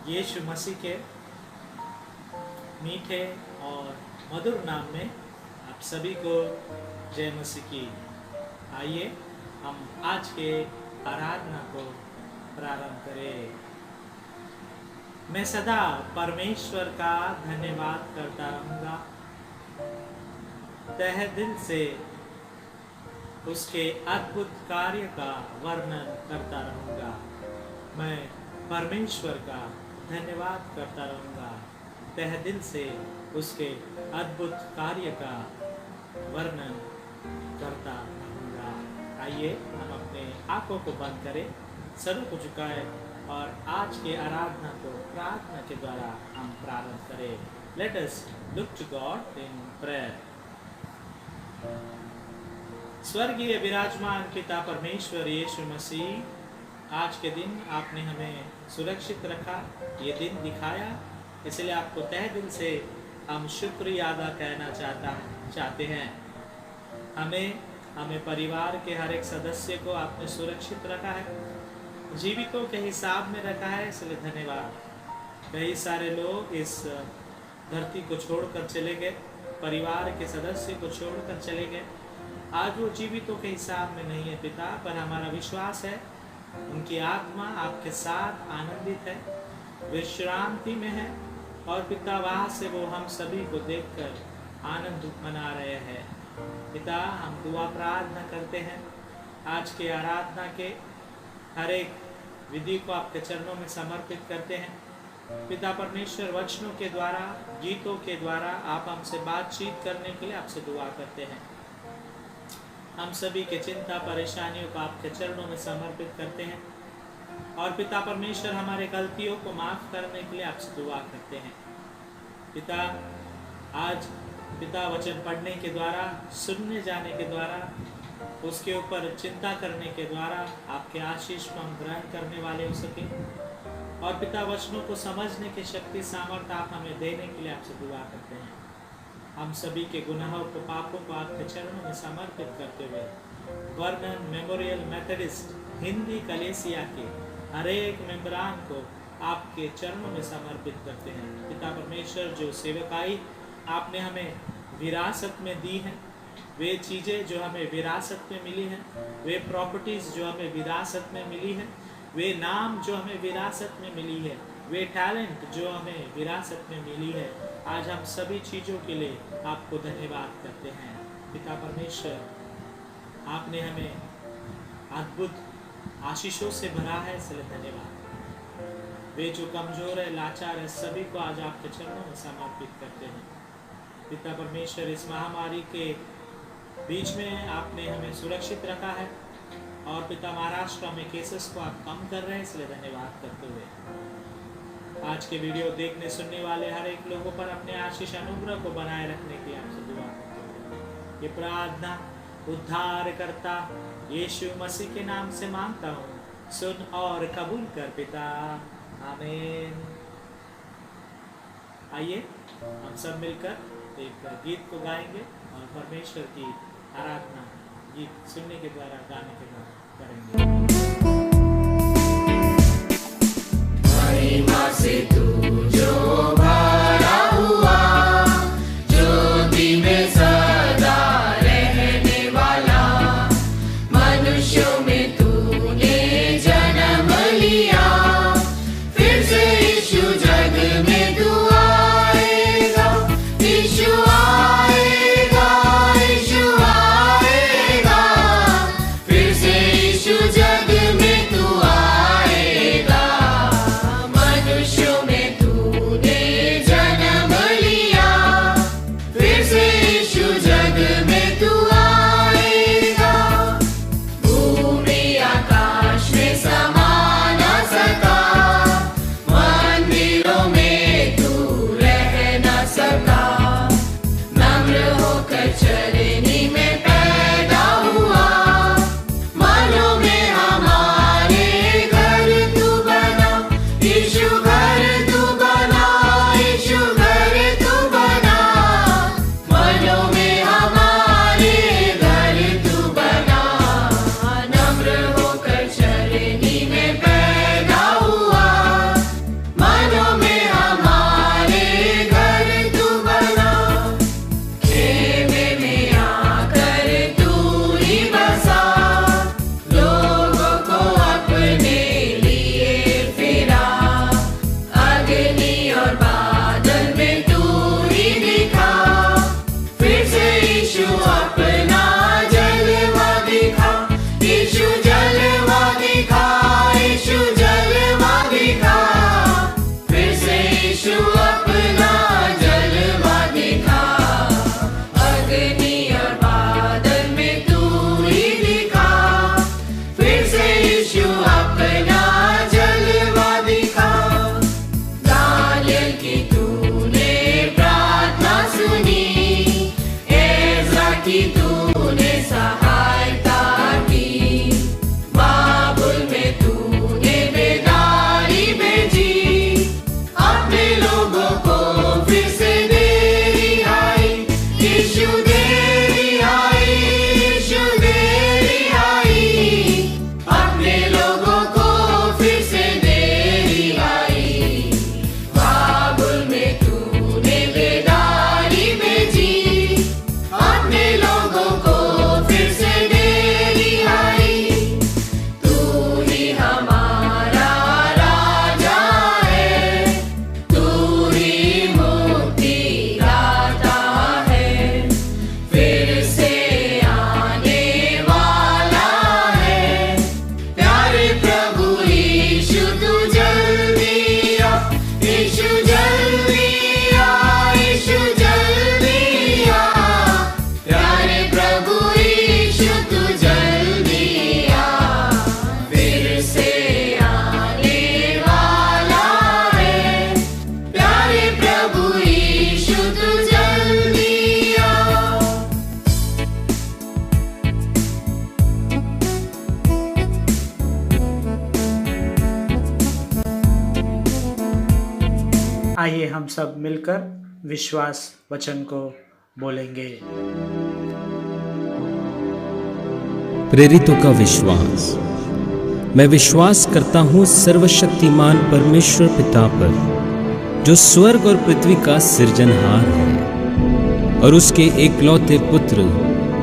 यीशु मसीह के मीठे और मधुर नाम में आप सभी को जय मसीह की। आइए हम आज के आराधना को प्रारंभ करें। मैं सदा परमेश्वर का धन्यवाद करता रहूँगा, तहे दिल से उसके अद्भुत कार्य का वर्णन करता रहूँगा। मैं परमेश्वर का धन्यवाद करता रहूँगा, तहे दिल से उसके अद्भुत कार्य का वर्णन करता रहूँगा। आइए हम अपने आंखों को बंद करें, सरों को झुकाएं और आज के आराधना को प्रार्थना के द्वारा हम प्रारंभ करें। Let us look to God in prayer. स्वर्गीय विराजमान पिता परमेश्वर यीशु मसीह, आज के दिन आपने हमें सुरक्षित रखा, ये दिन दिखाया, इसलिए आपको तहे दिल से हम शुक्रिया अदा कहना चाहते हैं। हमें परिवार के हर एक सदस्य को आपने सुरक्षित रखा है, जीवितों के हिसाब में रखा है, इसलिए धन्यवाद। कई सारे लोग इस धरती को छोड़कर चले गए, परिवार के सदस्य को छोड़कर चले गए, आज वो जीवितों के हिसाब में नहीं है पिता, पर हमारा विश्वास है उनकी आत्मा आपके साथ आनंदित है, विश्रांति में है और पिता वहाँ से वो हम सभी को देखकर आनंद मना रहे हैं। पिता, हम दुआ प्रार्थना करते हैं, आज के आराधना के हर एक विधि को आपके चरणों में समर्पित करते हैं। पिता परमेश्वर, वचनों के द्वारा, गीतों के द्वारा आप हमसे बातचीत करने के लिए आपसे दुआ करते हैं। हम सभी के चिंता परेशानियों को आपके चरणों में समर्पित करते हैं और पिता परमेश्वर हमारे गलतियों को माफ करने के लिए आपसे दुआ करते हैं। पिता, आज पिता वचन पढ़ने के द्वारा, सुनने जाने के द्वारा, उसके ऊपर चिंता करने के द्वारा आपके आशीष को हम ग्रहण करने वाले हो सके और पिता वचनों को समझने की शक्ति सामर्थ्य आप हमें देने के लिए आपसे दुआ करते हैं। हम सभी के गुनाहों को, पापों को आपके चरणों में समर्पित करते हुए वर्णन मेमोरियल मेथडिस्ट हिंदी कलेसिया के हर एक मेंबरान को आपके चरणों में समर्पित करते हैं। पिता परमेश्वर, जो सेवकाई आपने हमें विरासत में दी है, वे चीज़ें जो हमें विरासत में मिली हैं, वे प्रॉपर्टीज़ जो हमें विरासत में मिली है, वे नाम जो हमें विरासत में मिली है, वे टैलेंट जो हमें विरासत में मिली है, आज हम सभी चीज़ों के लिए आपको धन्यवाद करते हैं। पिता परमेश्वर, आपने हमें अद्भुत आशीषों से भरा है, इसलिए धन्यवाद। वे जो कमज़ोर है, लाचार है, सभी को आज आपके चरणों में समर्पित करते हैं। पिता परमेश्वर, इस महामारी के बीच में आपने हमें सुरक्षित रखा है और पिता महाराष्ट्र में केसेस को आप कम कर रहे हैं, इसलिए धन्यवाद करते हुए आज के वीडियो देखने सुनने वाले हर एक लोगों पर अपने आशीष अनुग्रह को बनाए रखने की आपसे दुआ करते हुए ये प्रार्थना उद्धारकर्ता यीशु मसीह के नाम से मांगता हूँ, सुन और कबूल कर पिता, आमीन। आइए हम सब मिलकर एक गीत को गाएंगे और परमेश्वर की आराधना गीत सुनने के द्वारा, गाने के द्वारा करेंगे। महिमा से तू जो भरा हुआ, ज्योति में सदा रहने वाला, मनुष्यों में तूने जन्म लिया, फिर से यीशु जग में तू आएगा, यीशु आएगा, यीशु आएगा, फिर से यीशु जग में तू आएगा, मनुष्यों में तूने जन्म लिया, फिर से यीशु जग में तू आएगा। भूमि आकाश में समा न सका, मंदिरों में तू रह न सका, नम्र होकर चरनी में पैदा हुआ, मनों में हमारे घर तू बना, यीशु घर तू बना, यीशु घर तू बना, मनों में हमारे घर तू बना, नम्र होकर चरनी में पैदा हुआ, मनों प्रभु यीशु तू जल्दी आ, यीशु जल्दी आ, यीशु जल्दी आ, प्यारे प्रभु यीशु तू जल्दी आ, फिर से आने वाला है, प्यारे प्रभु यीशु तू जल्दी आ। आइए हम सब मिलकर विश्वास वचन को बोलेंगे। प्रेरितों का विश्वास। मैं विश्वास करता हूँ सर्वशक्तिमान परमेश्वर पिता पर, जो स्वर्ग और पृथ्वी का सृजनहार है, और उसके एकलौते पुत्र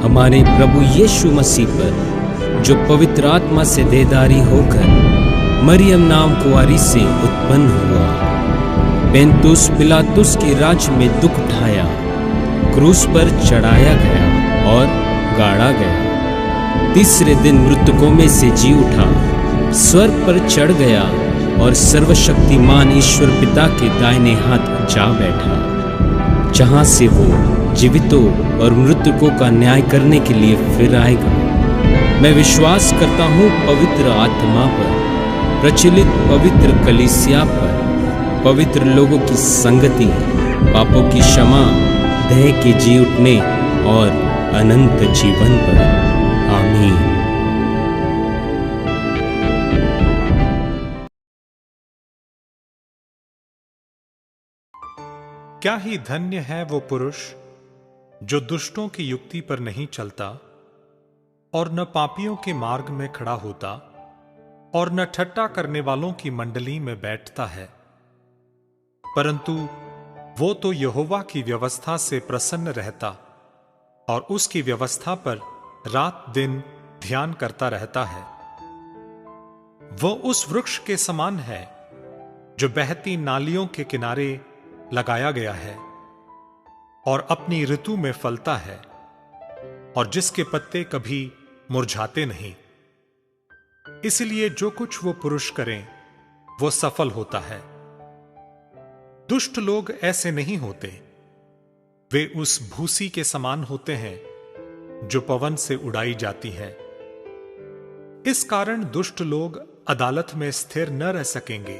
हमारे प्रभु यीशु मसीह पर, जो पवित्र आत्मा से देहधारी होकर मरियम नाम कुंवारी से उत्पन्न हुआ, पेंतुस पिलातुस के राज्य में दुख उठाया, क्रूस पर चढ़ाया गया और गाड़ा गया, तीसरे दिन मृतकों में से जी उठा, स्वर्ग पर चढ़ गया और सर्वशक्तिमान ईश्वर पिता के दाहिने हाथ जा बैठा, जहां से वो जीवितों और मृतकों का न्याय करने के लिए फिर आएगा। मैं विश्वास करता हूँ पवित्र आत्मा पर, प्रचलित पवित्र कलीसिया पर, पवित्र लोगों की संगति, पापों की क्षमा, देह के जी उठने और अनंत जीवन पर। आमीन। क्या ही धन्य है वो पुरुष जो दुष्टों की युक्ति पर नहीं चलता और न पापियों के मार्ग में खड़ा होता और न ठट्टा करने वालों की मंडली में बैठता है, परंतु वो तो यहोवा की व्यवस्था से प्रसन्न रहता और उसकी व्यवस्था पर रात दिन ध्यान करता रहता है। वो उस वृक्ष के समान है जो बहती नालियों के किनारे लगाया गया है और अपनी ऋतु में फलता है और जिसके पत्ते कभी मुरझाते नहीं। इसलिए जो कुछ वो पुरुष करें वो सफल होता है। दुष्ट लोग ऐसे नहीं होते, वे उस भूसी के समान होते हैं जो पवन से उड़ाई जाती है। इस कारण दुष्ट लोग अदालत में स्थिर न रह सकेंगे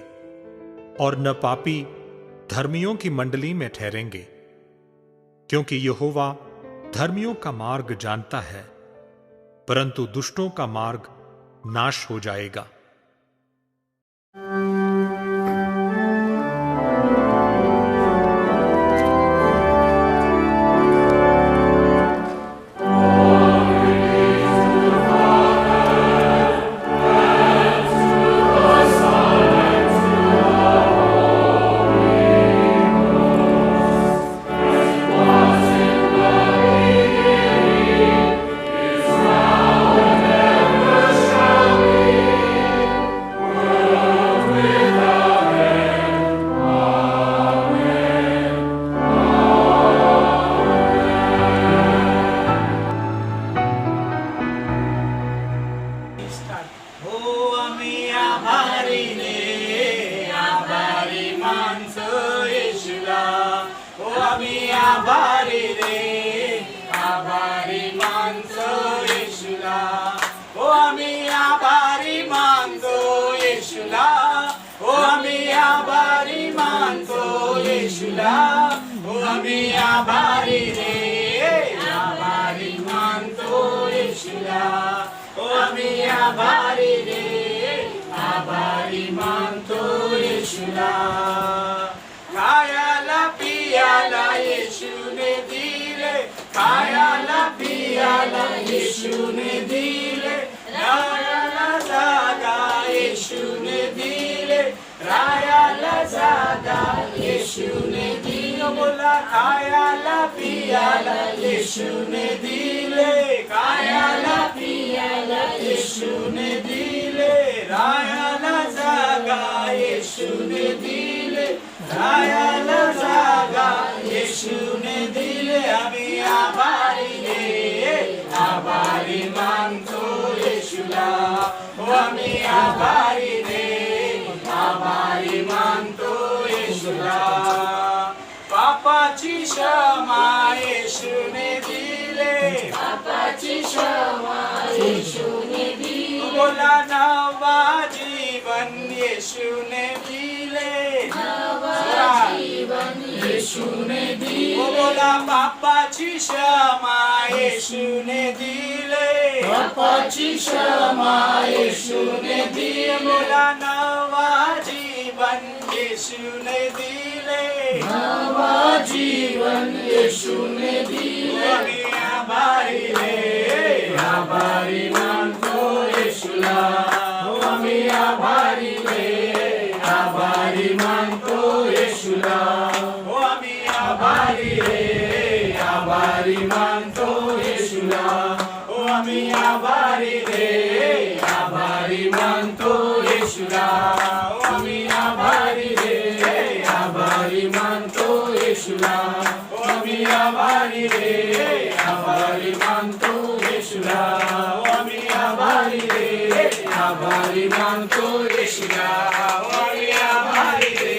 और न पापी धर्मियों की मंडली में ठहरेंगे, क्योंकि यहोवा धर्मियों का मार्ग जानता है, परंतु दुष्टों का मार्ग नाश हो जाएगा। खायाला पियाला येशूने दिले, खायाला पियाला येशूने दिले, रायाला जागा येशूने दिले, रायाला जागा येशूने दिले, बोला खायाला पियाला येशूने दिले, खायाला पियाला येशूने दिले, रायाला जागा येशूने दिले, रायाला जागा येशूने दिले। आम्ही आभारी मानतो येशूला, हो आम्ही आभारी रे, आभारी मानतो येशूला. पापाची क्षमा येशूने दिले, पापाची क्षमा येशूने दिली. बोला नवा जीवन येशूने दिले, नवा जीवन येशूने दिले. बोला पापाची क्षमा येशूने दिले, पापाची क्षमा येशूने दिली. बोला नवा जीवन येशूने दिले, नवा जीवन येशूने दिले. आम्ही आभारी रे, आभारी मानतो येशूला. आम्ही आभारी रे, आभारी मानतो येशूला. आम्ही आभारी रे, आभारी मानतो येशूला. आम्ही आभारी रे, आभारी मानतो येशूला. आम्ही आभारी रे, आभारी मानतो येशूला. आम्ही आभारी रे, आभारी मानतो येशूला. आम्ही आभारी रे, आभारी मानतो येशूला. आम्ही आभारी रे,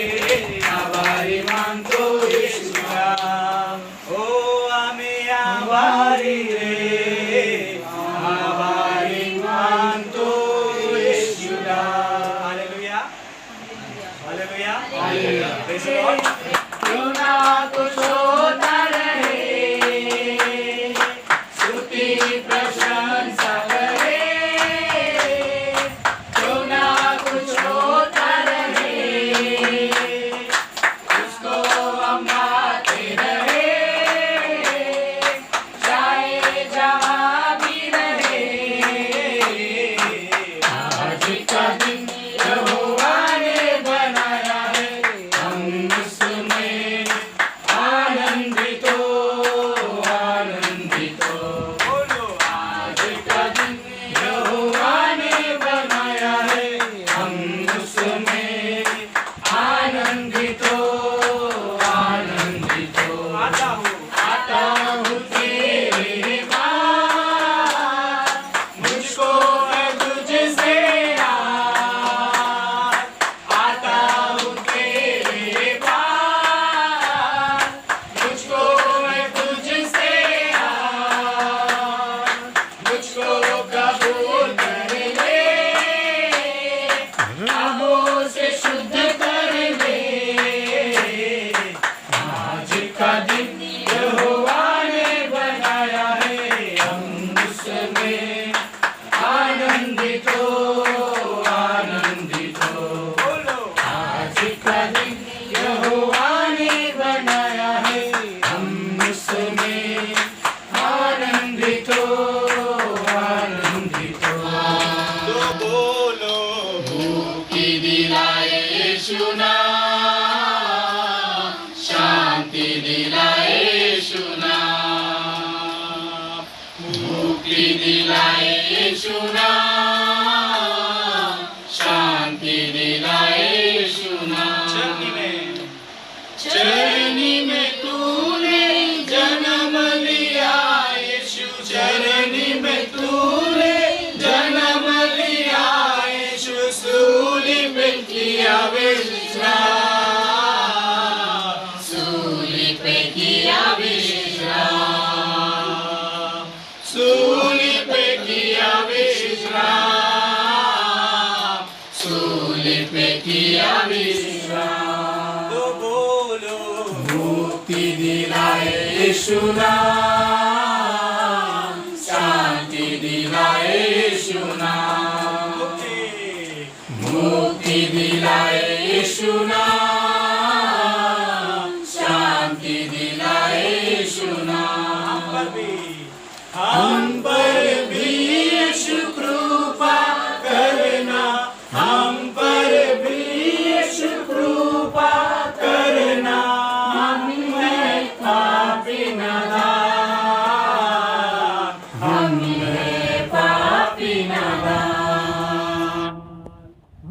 आभारी मानतो येशूला. ओ आम्ही आभारी रे, आभारी मानतो येशूला. Hallelujah, hallelujah, hallelujah. Praise the Lord. क्यों ना कुछ होता रहे, स्तुति प्रशंसा करे. क्यों ना कुछ होता रहे, उसको हम गाते रहे. चाहे जहाँ भी रहे, आज का दिन यहोवा ने बनाया है, हम उसमें आनंदित हो, आनंदित हो. बोलो आज का दिन यहोवा ने बनाया है, हम उसमें आनंदित हो, आनंदित हो. आता हूँ तेरे पास, मुझको है तुझसे यार. आता हूँ तेरे पास, मुझको है तुझसे यार. मुझको कबूल कर ले, पापों से शुद्ध कर ले. आज का दिन यहोवा ने बनाया है, हम उसमें आनंदित हो, आनंदित हो. आज का दिन यहोवा ने बनाया है, हम उसमें आनंदित हो, आनंदित हो. तो बोलो मुक्ति दिलाए यीशु नाम, शांति दिलाए यीशु नाम. मुक्ति दिलाए यीशु नाम, शांति दिलाए यीशु नाम. चरनी में तूने जन्म लिया यीशु, चरनी में तूने जन्म लिया यीशु. सूली पे किया विश्राम, सूली पे किया विश्राम, सूली पे किया विश्राम, सूली पे किया विश्राम. तो बोलो मुक्ति दिलाए यीशु नाम, शांति दिलाए यीशु नाम. मुक्ति दिलाए यीशु नाम, शांति दिलाए यीशु नाम. हम पर भी यीशु कृपा करना, हम पर भी यीशु कृपा करना. हम हैं पापी नादान, हम हैं पापी नादान,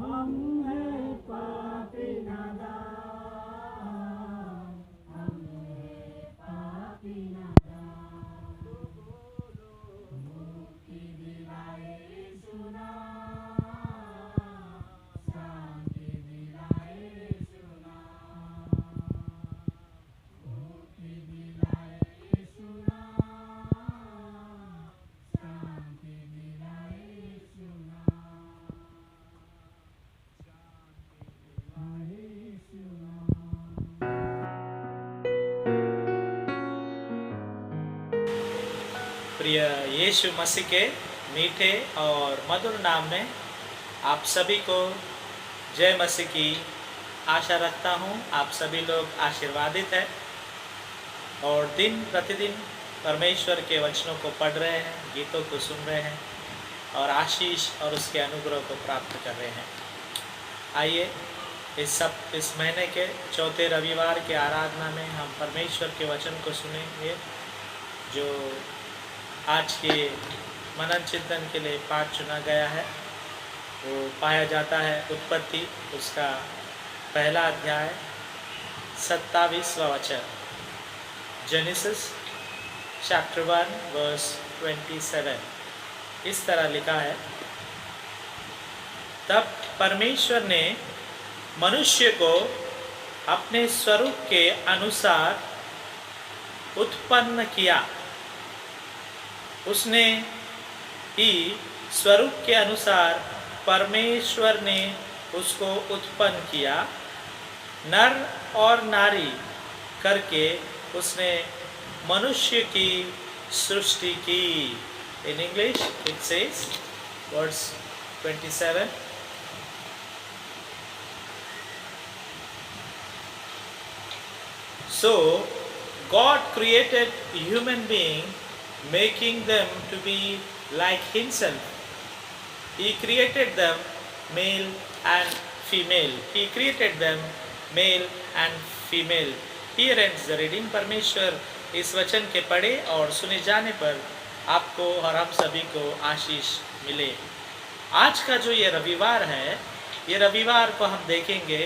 हम हैं पापी नादान. प्रिय यीशु मसीह के मीठे और मधुर नाम में आप सभी को जय मसीह की आशा रखता हूँ। आप सभी लोग आशीर्वादित हैं और दिन प्रतिदिन परमेश्वर के वचनों को पढ़ रहे हैं, गीतों को सुन रहे हैं और आशीष और उसके अनुग्रह को प्राप्त कर रहे हैं। आइए इस महीने के चौथे रविवार के आराधना में हम परमेश्वर के वचन को सुनेंगे, जो आज के मनन चिंतन के लिए पाठ चुना गया है। वो पाया जाता है उत्पत्ति उसका पहला अध्याय 27वां वचन, जेनेसिस चैप्टर 1 वर्स 27। इस तरह लिखा है, तब परमेश्वर ने मनुष्य को अपने स्वरूप के अनुसार उत्पन्न किया। उसने ही स्वरूप के अनुसार परमेश्वर ने उसको उत्पन्न किया, नर और नारी करके उसने मनुष्य की सृष्टि की। In English it says verse 27, so God created human being, making them to be like himself. He created them male and female. He created them male and female. Here ends the reading. परमेश्वर इस वचन के पढ़े और सुने जाने पर आपको और हम सभी को आशीष मिले। आज का जो ये रविवार है, ये रविवार को हम देखेंगे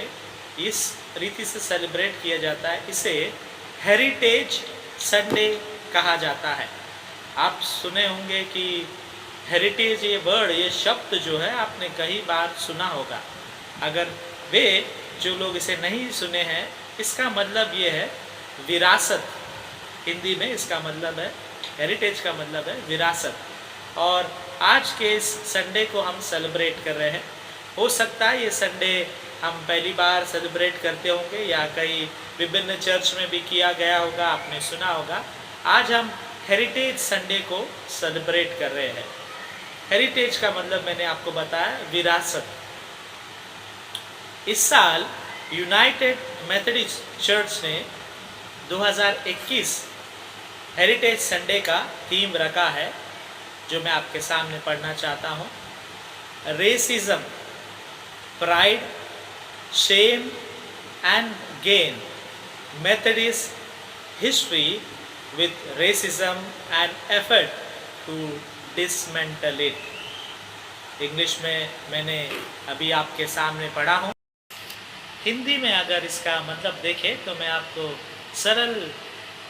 इस रीति से सेलिब्रेट किया जाता है। इसे हेरिटेज संडे कहा जाता है। आप सुने होंगे कि हेरिटेज ये वर्ड, ये शब्द जो है आपने कई बार सुना होगा। अगर वे जो लोग इसे नहीं सुने हैं, इसका मतलब ये है विरासत। हिंदी में इसका मतलब है, हेरिटेज का मतलब है विरासत। और आज के इस संडे को हम सेलिब्रेट कर रहे हैं। हो सकता है ये संडे हम पहली बार सेलिब्रेट करते होंगे या कई विभिन्न चर्च में भी किया गया होगा, आपने सुना होगा। आज हम हेरिटेज संडे को सेलिब्रेट कर रहे हैं। हेरिटेज का मतलब मैंने आपको बताया विरासत। इस साल यूनाइटेड मेथोडिस्ट चर्च ने 2021 हेरिटेज संडे का थीम रखा है, जो मैं आपके सामने पढ़ना चाहता हूँ। Racism, pride, shame and gain, Methodist history with racism and effort to dismantle it. English में मैंने अभी आपके सामने पढ़ा हूँ। हिंदी में अगर इसका मतलब देखें तो मैं आपको सरल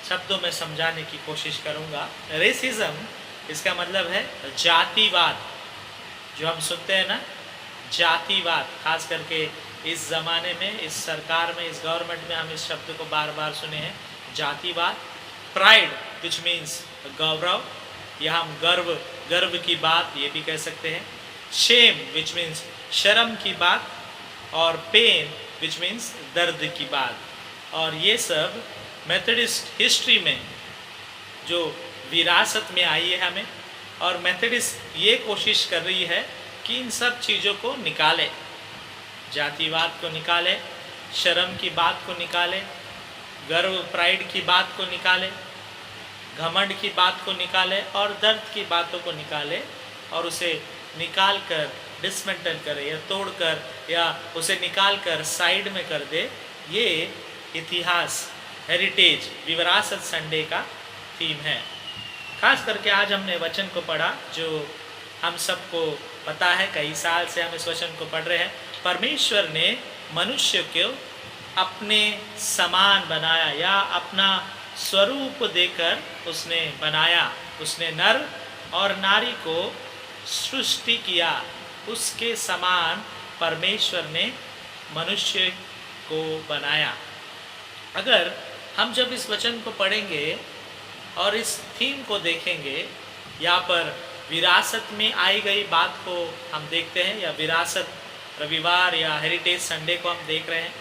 शब्दों में समझाने की कोशिश करूँगा। रेसिज्म इसका मतलब है जातिवाद। जो हम सुनते हैं ना, जातिवाद, खास करके इस ज़माने में, इस सरकार में, इस गवर्नमेंट में हम इस शब्द को बार बार सुने हैं, जातिवाद। प्राइड विच मीन्स गौरव, या हम गर्व की बात ये भी कह सकते हैं। शेम विच मीन्स शर्म की बात, और पेन विच मीन्स दर्द की बात। और ये सब मेथोडिस्ट हिस्ट्री में जो विरासत में आई है हमें, और मेथोडिस्ट ये कोशिश कर रही है कि इन सब चीज़ों को निकाले, जातिवाद को निकाले, शर्म की बात को निकाले, गर्व प्राइड की बात को निकाले, घमंड की बात को निकाले और दर्द की बातों को निकाले, और उसे निकाल कर डिसमेंटल करे या तोड़ कर या उसे निकाल कर साइड में कर दे। ये इतिहास, हेरिटेज, विरासत संडे का थीम है। खास करके आज हमने वचन को पढ़ा, जो हम सबको पता है, कई साल से हम इस वचन को पढ़ रहे हैं। परमेश्वर ने मनुष्य को अपने समान बनाया, या अपना स्वरूप देकर उसने बनाया। उसने नर और नारी को सृष्टि किया। उसके समान परमेश्वर ने मनुष्य को बनाया। अगर हम जब इस वचन को पढ़ेंगे और इस थीम को देखेंगे, यहाँ पर विरासत में आई गई बात को हम देखते हैं, या विरासत रविवार या हेरिटेज संडे को हम देख रहे हैं।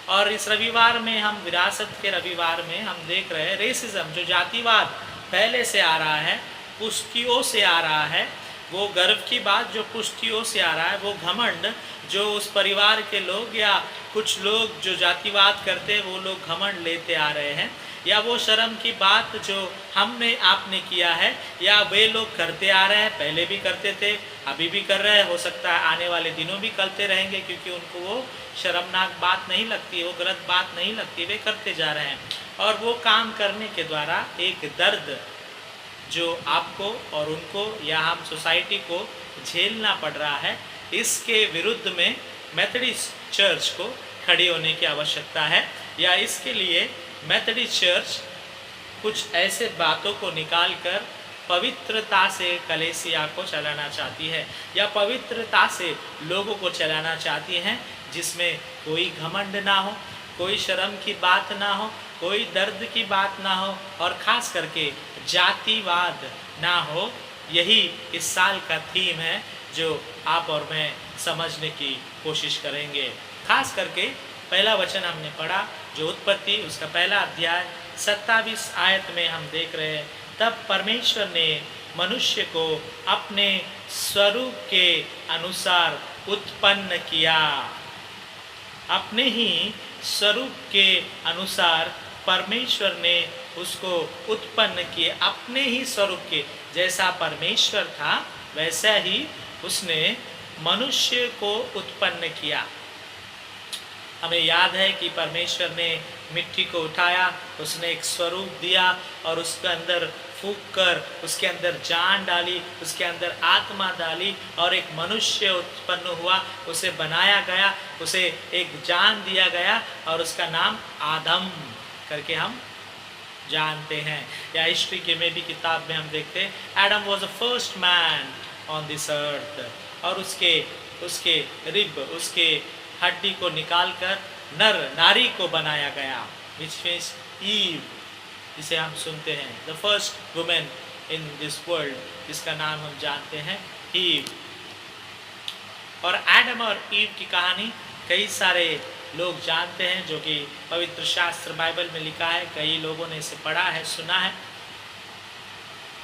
और इस रविवार में हम, विरासत के रविवार में हम देख रहे हैं रेसिज्म, जो जातिवाद पहले से आ रहा है, पुष्टियों से आ रहा है, वो गर्व की बात जो पुष्टियों से आ रहा है, वो घमंड जो उस परिवार के लोग या कुछ लोग जो जातिवाद करते हैं वो लोग घमंड लेते आ रहे हैं, या वो शर्म की बात जो हमने आपने किया है या वे लोग करते आ रहे हैं, पहले भी करते थे, अभी भी कर रहे हैं, हो सकता है आने वाले दिनों भी करते रहेंगे, क्योंकि उनको वो शर्मनाक बात नहीं लगती, वो गलत बात नहीं लगती, वे करते जा रहे हैं। और वो काम करने के द्वारा एक दर्द जो आपको और उनको या हम सोसाइटी को झेलना पड़ रहा है, इसके विरुद्ध में मेथोडिस्ट चर्च को खड़ी होने की आवश्यकता है। या इसके लिए मेथोडिस्ट चर्च कुछ ऐसे बातों को निकाल कर पवित्रता से कलीसिया को चलाना चाहती है, या पवित्रता से लोगों को चलाना चाहती हैं, जिसमें कोई घमंड ना हो, कोई शर्म की बात ना हो, कोई दर्द की बात ना हो, और ख़ास करके जातिवाद ना हो। यही इस साल का थीम है जो आप और मैं समझने की कोशिश करेंगे। खास करके पहला वचन हमने पढ़ा जो उत्पत्ति उसका पहला अध्याय 27 आयत में हम देख रहे हैं, तब परमेश्वर ने मनुष्य को अपने स्वरूप के अनुसार उत्पन्न किया। अपने ही स्वरूप के अनुसार परमेश्वर ने उसको उत्पन्न किए, अपने ही स्वरूप के, जैसा परमेश्वर था वैसा ही उसने मनुष्य को उत्पन्न किया। हमें याद है कि परमेश्वर ने मिट्टी को उठाया, उसने एक स्वरूप दिया और उसके अंदर फूंक कर उसके अंदर जान डाली, उसके अंदर आत्मा डाली और एक मनुष्य उत्पन्न हुआ, उसे बनाया गया, उसे एक जान दिया गया और उसका नाम आदम करके हम जानते हैं। या हिस्ट्री के में भी किताब में हम देखते हैं Adam was the first man on this earth, और उसके रिब, उसके हड्डी को निकालकर नर नारी को बनाया गया, विच मीन्स ईव, जिसे हम सुनते हैं the first women in this world, जिसका नाम हम जानते हैं ईव। और एडम और ईव की कहानी कई सारे लोग जानते हैं, जो कि पवित्र शास्त्र बाइबल में लिखा है, कई लोगों ने इसे पढ़ा है, सुना है।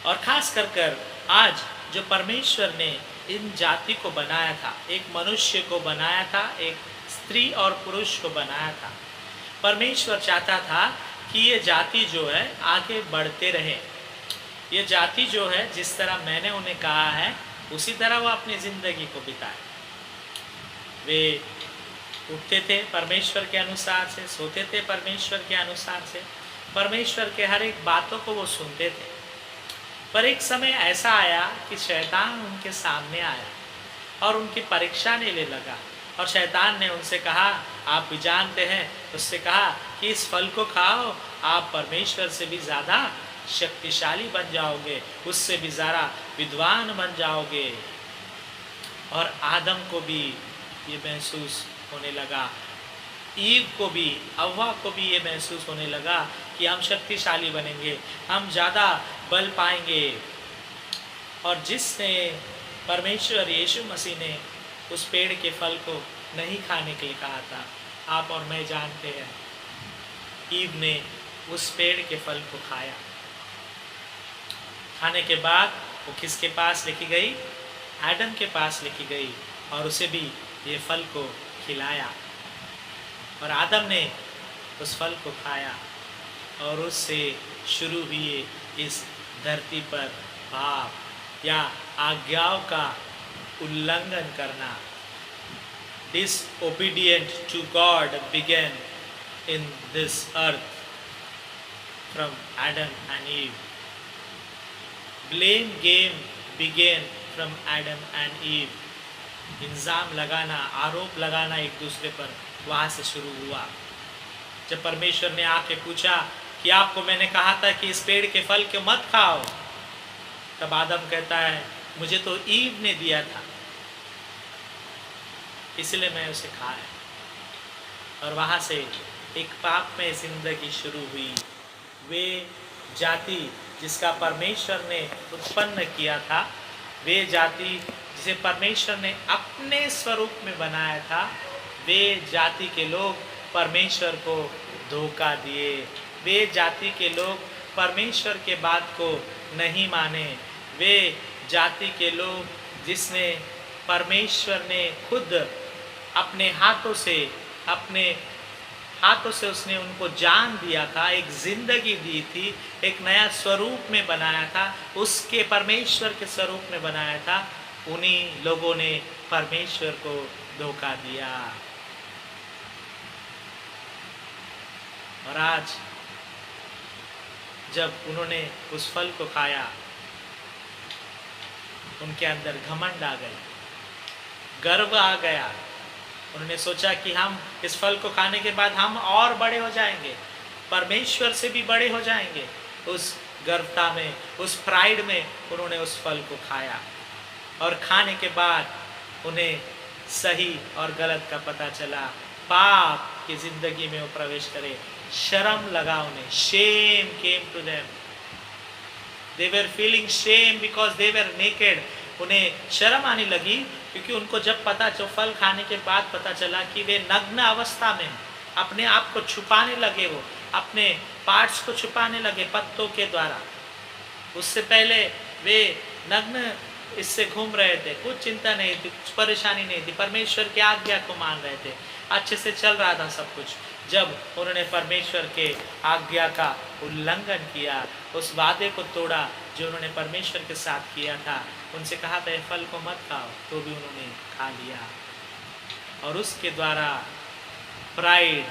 और खास कर आज जो परमेश्वर ने इन जाति को बनाया था, एक मनुष्य को बनाया था, एक स्त्री और पुरुष को बनाया था, परमेश्वर चाहता था कि ये जाति जो है आगे बढ़ते रहे। ये जाति जो है जिस तरह मैंने उन्हें कहा है उसी तरह वो अपनी ज़िंदगी को बिताए। वे उठते थे परमेश्वर के अनुसार से, सोते थे परमेश्वर के अनुसार से, परमेश्वर के हर एक बातों को वो सुनते थे। पर एक समय ऐसा आया कि शैतान उनके सामने आया और उनकी परीक्षा लेने लगा, और शैतान ने उनसे कहा, आप भी जानते हैं, उससे कहा कि इस फल को खाओ, आप परमेश्वर से भी ज़्यादा शक्तिशाली बन जाओगे, उससे भी ज़्यादा विद्वान बन जाओगे। और आदम को भी ये महसूस होने लगा, ईव को भी, अव्वा को भी ये महसूस होने लगा कि हम शक्तिशाली बनेंगे, हम ज़्यादा बल पाएंगे। और जिसने परमेश्वर यीशु मसीह ने उस पेड़ के फल को नहीं खाने के लिए कहा था, आप और मैं जानते हैं, ईव ने उस पेड़ के फल को खाया। खाने के बाद वो किसके पास लेके गई? आदम के पास लेके गई और उसे भी ये फल को खिलाया। और आदम ने उस फल को खाया और उससे शुरू हुई इस धरती पर पाप या आज्ञाओं का उल्लंघन करना। Disobedient to God began in this earth from Adam and Eve. Blame game began from Adam and Eve. इल्ज़ाम लगाना, आरोप लगाना एक दूसरे पर वहाँ से शुरू हुआ। जब परमेश्वर ने आके पूछा कि आपको मैंने कहा था कि इस पेड़ के फल को मत खाओ, तब आदम कहता है मुझे तो ईव ने दिया था, इसलिए मैं उसे खाया। और वहाँ से एक पाप में ज़िंदगी शुरू हुई। वे जाति जिसका परमेश्वर ने उत्पन्न किया था, वे जाति जिसे परमेश्वर ने अपने स्वरूप में बनाया था, वे जाति के लोग परमेश्वर को धोखा दिए। वे जाति के लोग परमेश्वर के बात को नहीं माने। वे जाति के लोग जिसने परमेश्वर ने खुद अपने हाथों से उसने उनको जान दिया था, एक जिंदगी दी थी, एक नया स्वरूप में बनाया था, उसके परमेश्वर के स्वरूप में बनाया था, उन्हीं लोगों ने परमेश्वर को धोखा दिया। और आज जब उन्होंने उस फल को खाया, उनके अंदर घमंड आ गई, गर्व आ गया। उन्होंने सोचा कि हम इस फल को खाने के बाद हम और बड़े हो जाएंगे, परमेश्वर से भी बड़े हो जाएंगे। उस गर्वता में, उस प्राइड में उन्होंने उस फल को खाया, और खाने के बाद उन्हें सही और गलत का पता चला। पाप की जिंदगी में वो प्रवेश करे, शर्म लगा उन्हें, shame came to them. They were feeling shame because they were naked. उन्हें शर्म आने लगी क्योंकि उनको जब जो फल खाने के बाद पता चला कि वे नग्न अवस्था में हैं, अपने आप को छुपाने लगे, वो अपने पार्ट्स को छुपाने लगे पत्तों के द्वारा। उससे पहले वे नग्न इससे घूम रहे थे, कुछ चिंता नहीं थी, कुछ परेशानी नहीं थी, परमेश्वर की आज्ञा को मान रहे थे, अच्छे से चल रहा था सब कुछ। जब उन्होंने परमेश्वर के आज्ञा का उल्लंघन किया, उस वादे को तोड़ा जो उन्होंने परमेश्वर के साथ किया था, उनसे कहा था फल को मत खाओ, तो भी उन्होंने खा लिया। और उसके द्वारा प्राइड,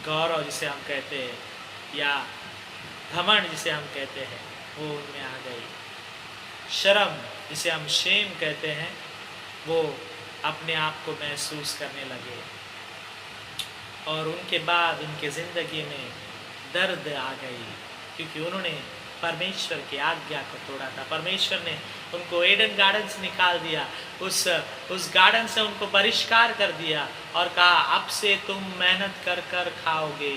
गौरव जिसे हम कहते हैं, या घमंड जिसे हम कहते हैं, वो उनमें आ गई। शर्म जिसे हम शेम कहते हैं, वो अपने आप को महसूस करने लगे। और उनके बाद उनके ज़िंदगी में दर्द आ गई क्योंकि उन्होंने परमेश्वर की आज्ञा को तोड़ा था। परमेश्वर ने उनको एडन गार्डन से निकाल दिया, उस गार्डन से उनको बहिष्कार कर दिया और कहा अब से तुम मेहनत कर कर खाओगे।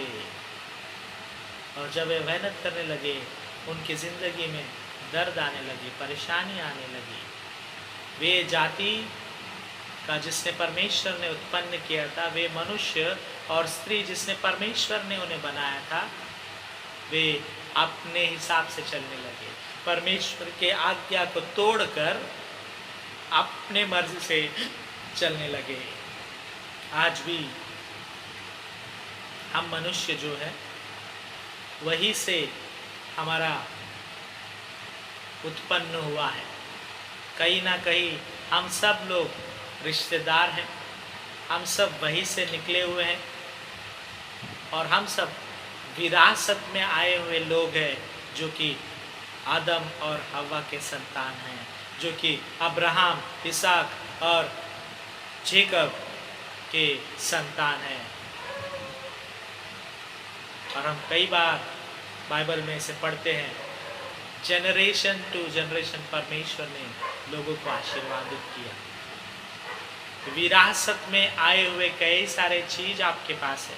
और जब वे मेहनत करने लगे, उनकी ज़िंदगी में दर्द आने लगी, परेशानी आने लगी। वे जाति का जिसने परमेश्वर ने उत्पन्न किया था, वे मनुष्य और स्त्री जिसने परमेश्वर ने उन्हें बनाया था, वे अपने हिसाब से चलने लगे, परमेश्वर के आज्ञा को तोड़कर अपने मर्जी से चलने लगे। आज भी हम मनुष्य जो है, वही से हमारा उत्पन्न हुआ है। कहीं ना कहीं हम सब लोग रिश्तेदार हैं, हम सब वही से निकले हुए हैं, और हम सब विरासत में आए हुए लोग हैं, जो कि आदम और हवा के संतान हैं, जो कि अब्राहम, इसहाक और जेकब के संतान हैं। और हम कई बार बाइबल में इसे पढ़ते हैं, जनरेशन टू जनरेशन परमेश्वर ने लोगों को आशीर्वादित किया। विरासत में आए हुए कई सारे चीज़ आपके पास है।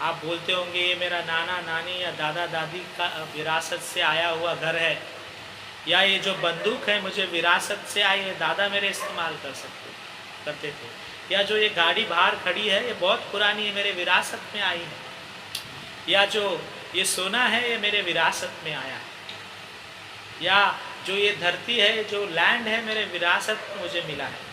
आप बोलते होंगे ये मेरा नाना नानी या दादा दादी का विरासत से आया हुआ घर है, या ये जो बंदूक है मुझे विरासत से आई है, दादा मेरे इस्तेमाल करते थे, या जो ये गाड़ी बाहर खड़ी है ये बहुत पुरानी है, मेरे विरासत में आई है, या जो ये सोना है ये मेरे विरासत में आया है, या जो ये धरती है, जो लैंड है, मेरे विरासत में मुझे मिला है।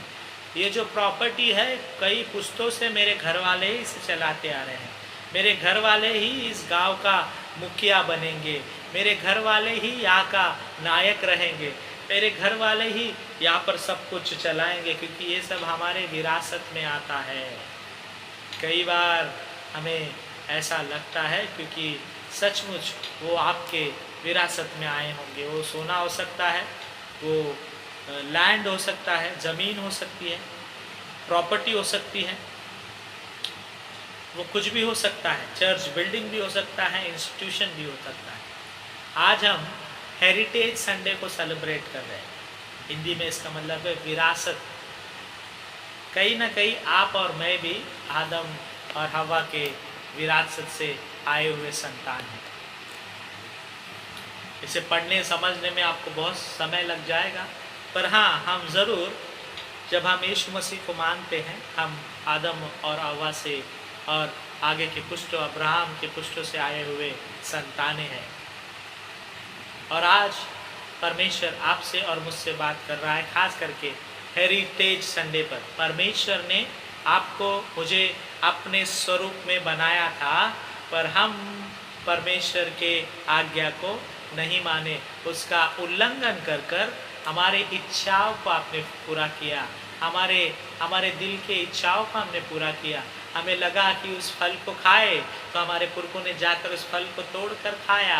ये जो प्रॉपर्टी है कई पुश्तों से मेरे घर वाले ही इसे चलाते आ रहे हैं, मेरे घर वाले ही इस गांव का मुखिया बनेंगे, मेरे घर वाले ही यहाँ का नायक रहेंगे, मेरे घर वाले ही यहाँ पर सब कुछ चलाएंगे, क्योंकि ये सब हमारे विरासत में आता है। कई बार हमें ऐसा लगता है क्योंकि सचमुच वो आपके विरासत में आए होंगे। वो सोना हो सकता है, वो लैंड हो सकता है, ज़मीन हो सकती है, प्रॉपर्टी हो सकती है, वो कुछ भी हो सकता है, चर्च बिल्डिंग भी हो सकता है, इंस्टीट्यूशन भी हो सकता है। आज हम हेरिटेज संडे को सेलिब्रेट कर रहे हैं। हिंदी में इसका मतलब है विरासत। कहीं ना कहीं आप और मैं भी आदम और हवा के विरासत से आए हुए संतान हैं। इसे पढ़ने समझने में आपको बहुत समय लग जाएगा, पर हाँ, हम ज़रूर जब हम यीशु मसीह को मानते हैं, हम आदम और हवा से और आगे के पुष्टों, अब्राहम के पुष्टों से आए हुए संतानें हैं। और आज परमेश्वर आपसे और मुझसे बात कर रहा है, खास करके हेरिटेज संडे पर। परमेश्वर ने आपको मुझे अपने स्वरूप में बनाया था, पर हम परमेश्वर के आज्ञा को नहीं माने, उसका उल्लंघन कर कर हमारे इच्छाओं को आपने पूरा किया, हमारे दिल के इच्छाओं को हमने पूरा किया। हमें लगा कि उस फल को खाए, तो हमारे पुरखों ने जाकर उस फल को तोड़कर खाया,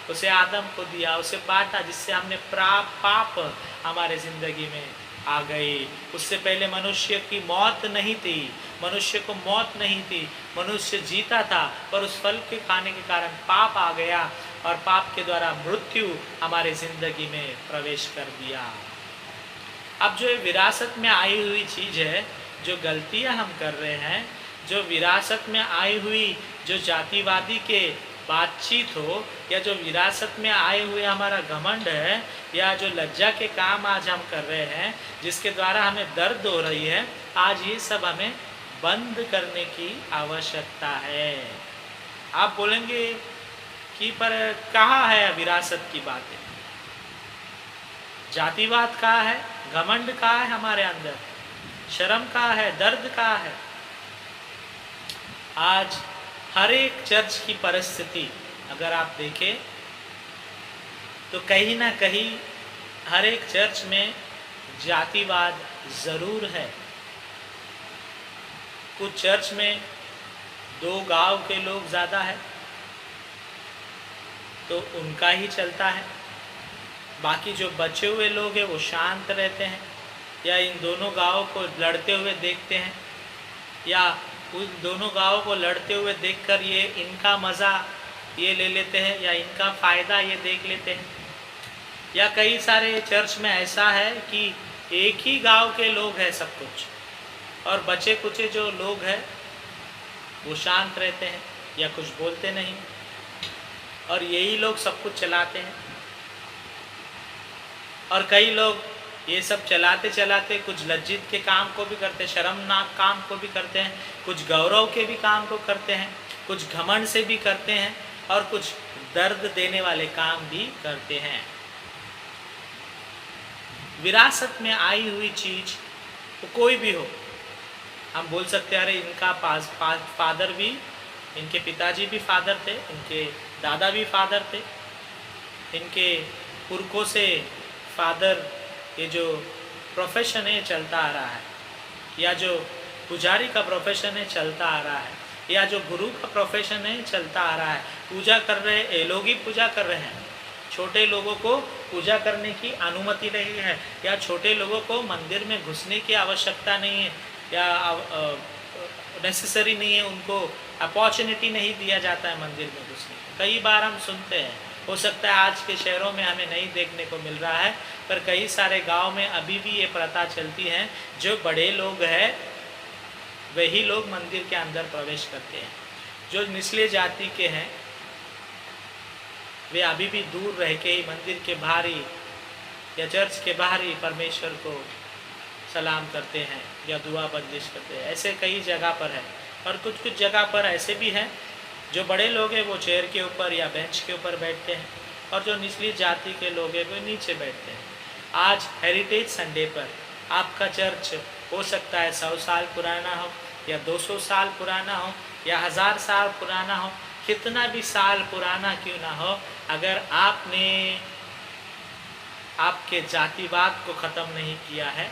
उसे आदम को दिया, उसे बांटा, जिससे हमने पाप हमारे ज़िंदगी में आ गई। उससे पहले मनुष्य की मौत नहीं थी, मनुष्य को मौत नहीं थी, मनुष्य जीता था, पर उस फल के खाने के कारण पाप आ गया और पाप के द्वारा मृत्यु हमारे ज़िंदगी में प्रवेश कर दिया। अब जो विरासत में आई हुई चीज़ है, जो गलतियां हम कर रहे हैं, जो विरासत में आई हुई जो जातिवादी के बातचीत हो, या जो विरासत में आए हुए हमारा घमंड है, या जो लज्जा के काम आज हम कर रहे हैं, जिसके द्वारा हमें दर्द हो रही है, आज ये सब हमें बंद करने की आवश्यकता है। आप बोलेंगे कि पर कहाँ है विरासत की बातें, जातिवाद कहाँ है, घमंड कहाँ है हमारे अंदर, शर्म कहाँ है, दर्द कहाँ है। आज हर एक चर्च की परिस्थिति अगर आप देखें तो कहीं ना कहीं हर एक चर्च में जातिवाद ज़रूर है। कुछ चर्च में 2 गांव के लोग ज़्यादा है तो उनका ही चलता है, बाकी जो बचे हुए लोग हैं वो शांत रहते हैं, या इन दोनों गांवों को लड़ते हुए देखते हैं, या उन दोनों गांवों को लड़ते हुए देखकर ये इनका मज़ा ये ले लेते हैं, या इनका फ़ायदा ये देख लेते हैं। या कई सारे चर्च में ऐसा है कि एक ही गांव के लोग हैं सब कुछ, और बचे कुचे जो लोग हैं वो शांत रहते हैं या कुछ बोलते नहीं, और यही लोग सब कुछ चलाते हैं। और कई लोग ये सब चलाते चलाते कुछ लज्जित के काम को भी करते हैं, शर्मनाक काम को भी करते हैं, कुछ गौरव के भी काम को करते हैं, कुछ घमंड से भी करते हैं, और कुछ दर्द देने वाले काम भी करते हैं। विरासत में आई हुई चीज़ तो कोई भी हो, हम बोल सकते हैं अरे इनका फादर भी, इनके पिताजी भी फादर थे, इनके दादा भी फादर थे, इनके पुरखों से फादर ये जो प्रोफेशन है चलता आ रहा है, या जो पुजारी का प्रोफेशन है चलता आ रहा है, या जो गुरु का प्रोफेशन है चलता आ रहा है। पूजा कर रहे ये लोग ही पूजा कर रहे हैं, छोटे लोगों को पूजा करने की अनुमति नहीं है, या छोटे लोगों को मंदिर में घुसने की आवश्यकता नहीं है, या नेसेसरी नहीं है, उनको अपॉर्चुनिटी नहीं दिया जाता है मंदिर में घुसने। कई बार हम सुनते हैं, हो सकता है आज के शहरों में हमें नहीं देखने को मिल रहा है, पर कई सारे गांव में अभी भी ये प्रथा चलती है, जो बड़े लोग हैं वही लोग मंदिर के अंदर प्रवेश करते हैं। जो निचले जाति के हैं वे अभी भी दूर रह के ही मंदिर के बाहर ही या चर्च के बाहर ही परमेश्वर को सलाम करते हैं या दुआ बंदिश करते हैं। ऐसे कई जगह पर है, और कुछ कुछ जगह पर ऐसे भी हैं जो बड़े लोग हैं वो चेयर के ऊपर या बेंच के ऊपर बैठते हैं, और जो निचली जाति के लोग हैं वो नीचे बैठते हैं। आज हेरिटेज संडे पर आपका चर्च हो सकता है 100 साल पुराना हो, या 200 साल पुराना हो, या 1000 साल पुराना हो, कितना भी साल पुराना क्यों ना हो, अगर आपने आपके जातिवाद को ख़त्म नहीं किया है,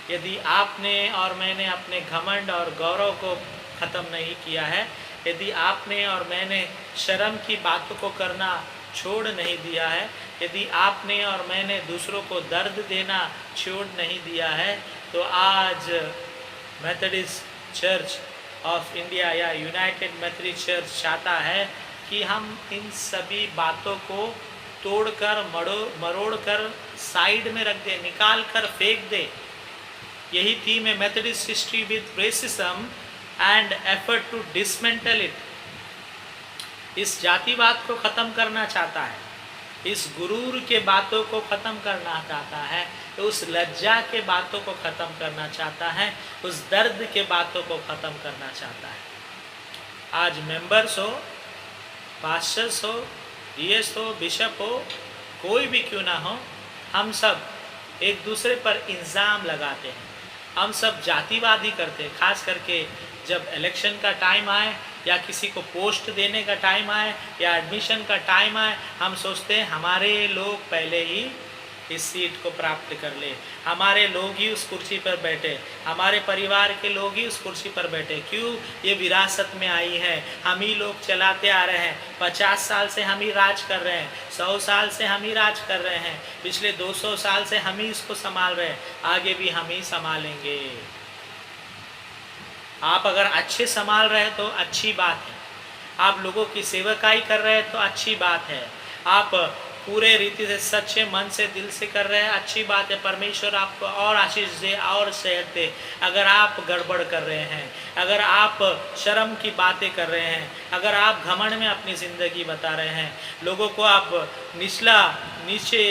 यदि आपने और मैंने अपने घमंड और गौरव को ख़त्म नहीं किया है, यदि आपने और मैंने शर्म की बातों को करना छोड़ नहीं दिया है, यदि आपने और मैंने दूसरों को दर्द देना छोड़ नहीं दिया है, तो आज मेथोडिस्ट चर्च ऑफ इंडिया या यूनाइटेड मेथोडिस्ट चर्च चाहता है कि हम इन सभी बातों को तोड़कर मरोड़ कर साइड में रख दें, निकाल कर फेंक दें। यही थीम है Methodist history with racism and effort to dismantle it. इस जातिवाद को ख़त्म करना चाहता है, इस गुरूर के बातों को ख़त्म करना चाहता है, उस लज्जा के बातों को ख़त्म करना चाहता है, उस दर्द के बातों को ख़त्म करना चाहता है। आज मेंबर्स हो, पास्टर्स हो, डीएस हो, बिशप हो, कोई भी क्यों ना हो, हम सब एक दूसरे पर इल्ज़ाम लगाते हैं, हम सब जातिवादी करते हैं। खास करके जब इलेक्शन का टाइम आए या किसी को पोस्ट देने का टाइम आए या एडमिशन का टाइम आए, हम सोचते हैं हमारे लोग पहले ही इस सीट को प्राप्त कर ले, हमारे लोग ही उस कुर्सी पर बैठे, हमारे परिवार के लोग ही उस कुर्सी पर बैठे। क्यों? ये विरासत में आई है, हम ही लोग चलाते आ रहे हैं। 50 साल से हम ही राज कर रहे हैं, 100 साल से हम ही राज कर रहे हैं, पिछले 200 साल से हम ही इसको संभाल रहे हैं, आगे भी हम ही संभालेंगे। आप अगर अच्छे संभाल रहे हैं तो अच्छी बात है, आप लोगों की सेवकाई कर रहे हैं तो अच्छी बात है, आप पूरे रीति से सच्चे मन से दिल से कर रहे हैं, अच्छी बात है। परमेश्वर आपको और आशीष दे और सेहत दे। अगर आप गड़बड़ कर रहे हैं, अगर आप शर्म की बातें कर रहे हैं, अगर आप घमंड में अपनी ज़िंदगी बता रहे हैं, लोगों को आप नीचे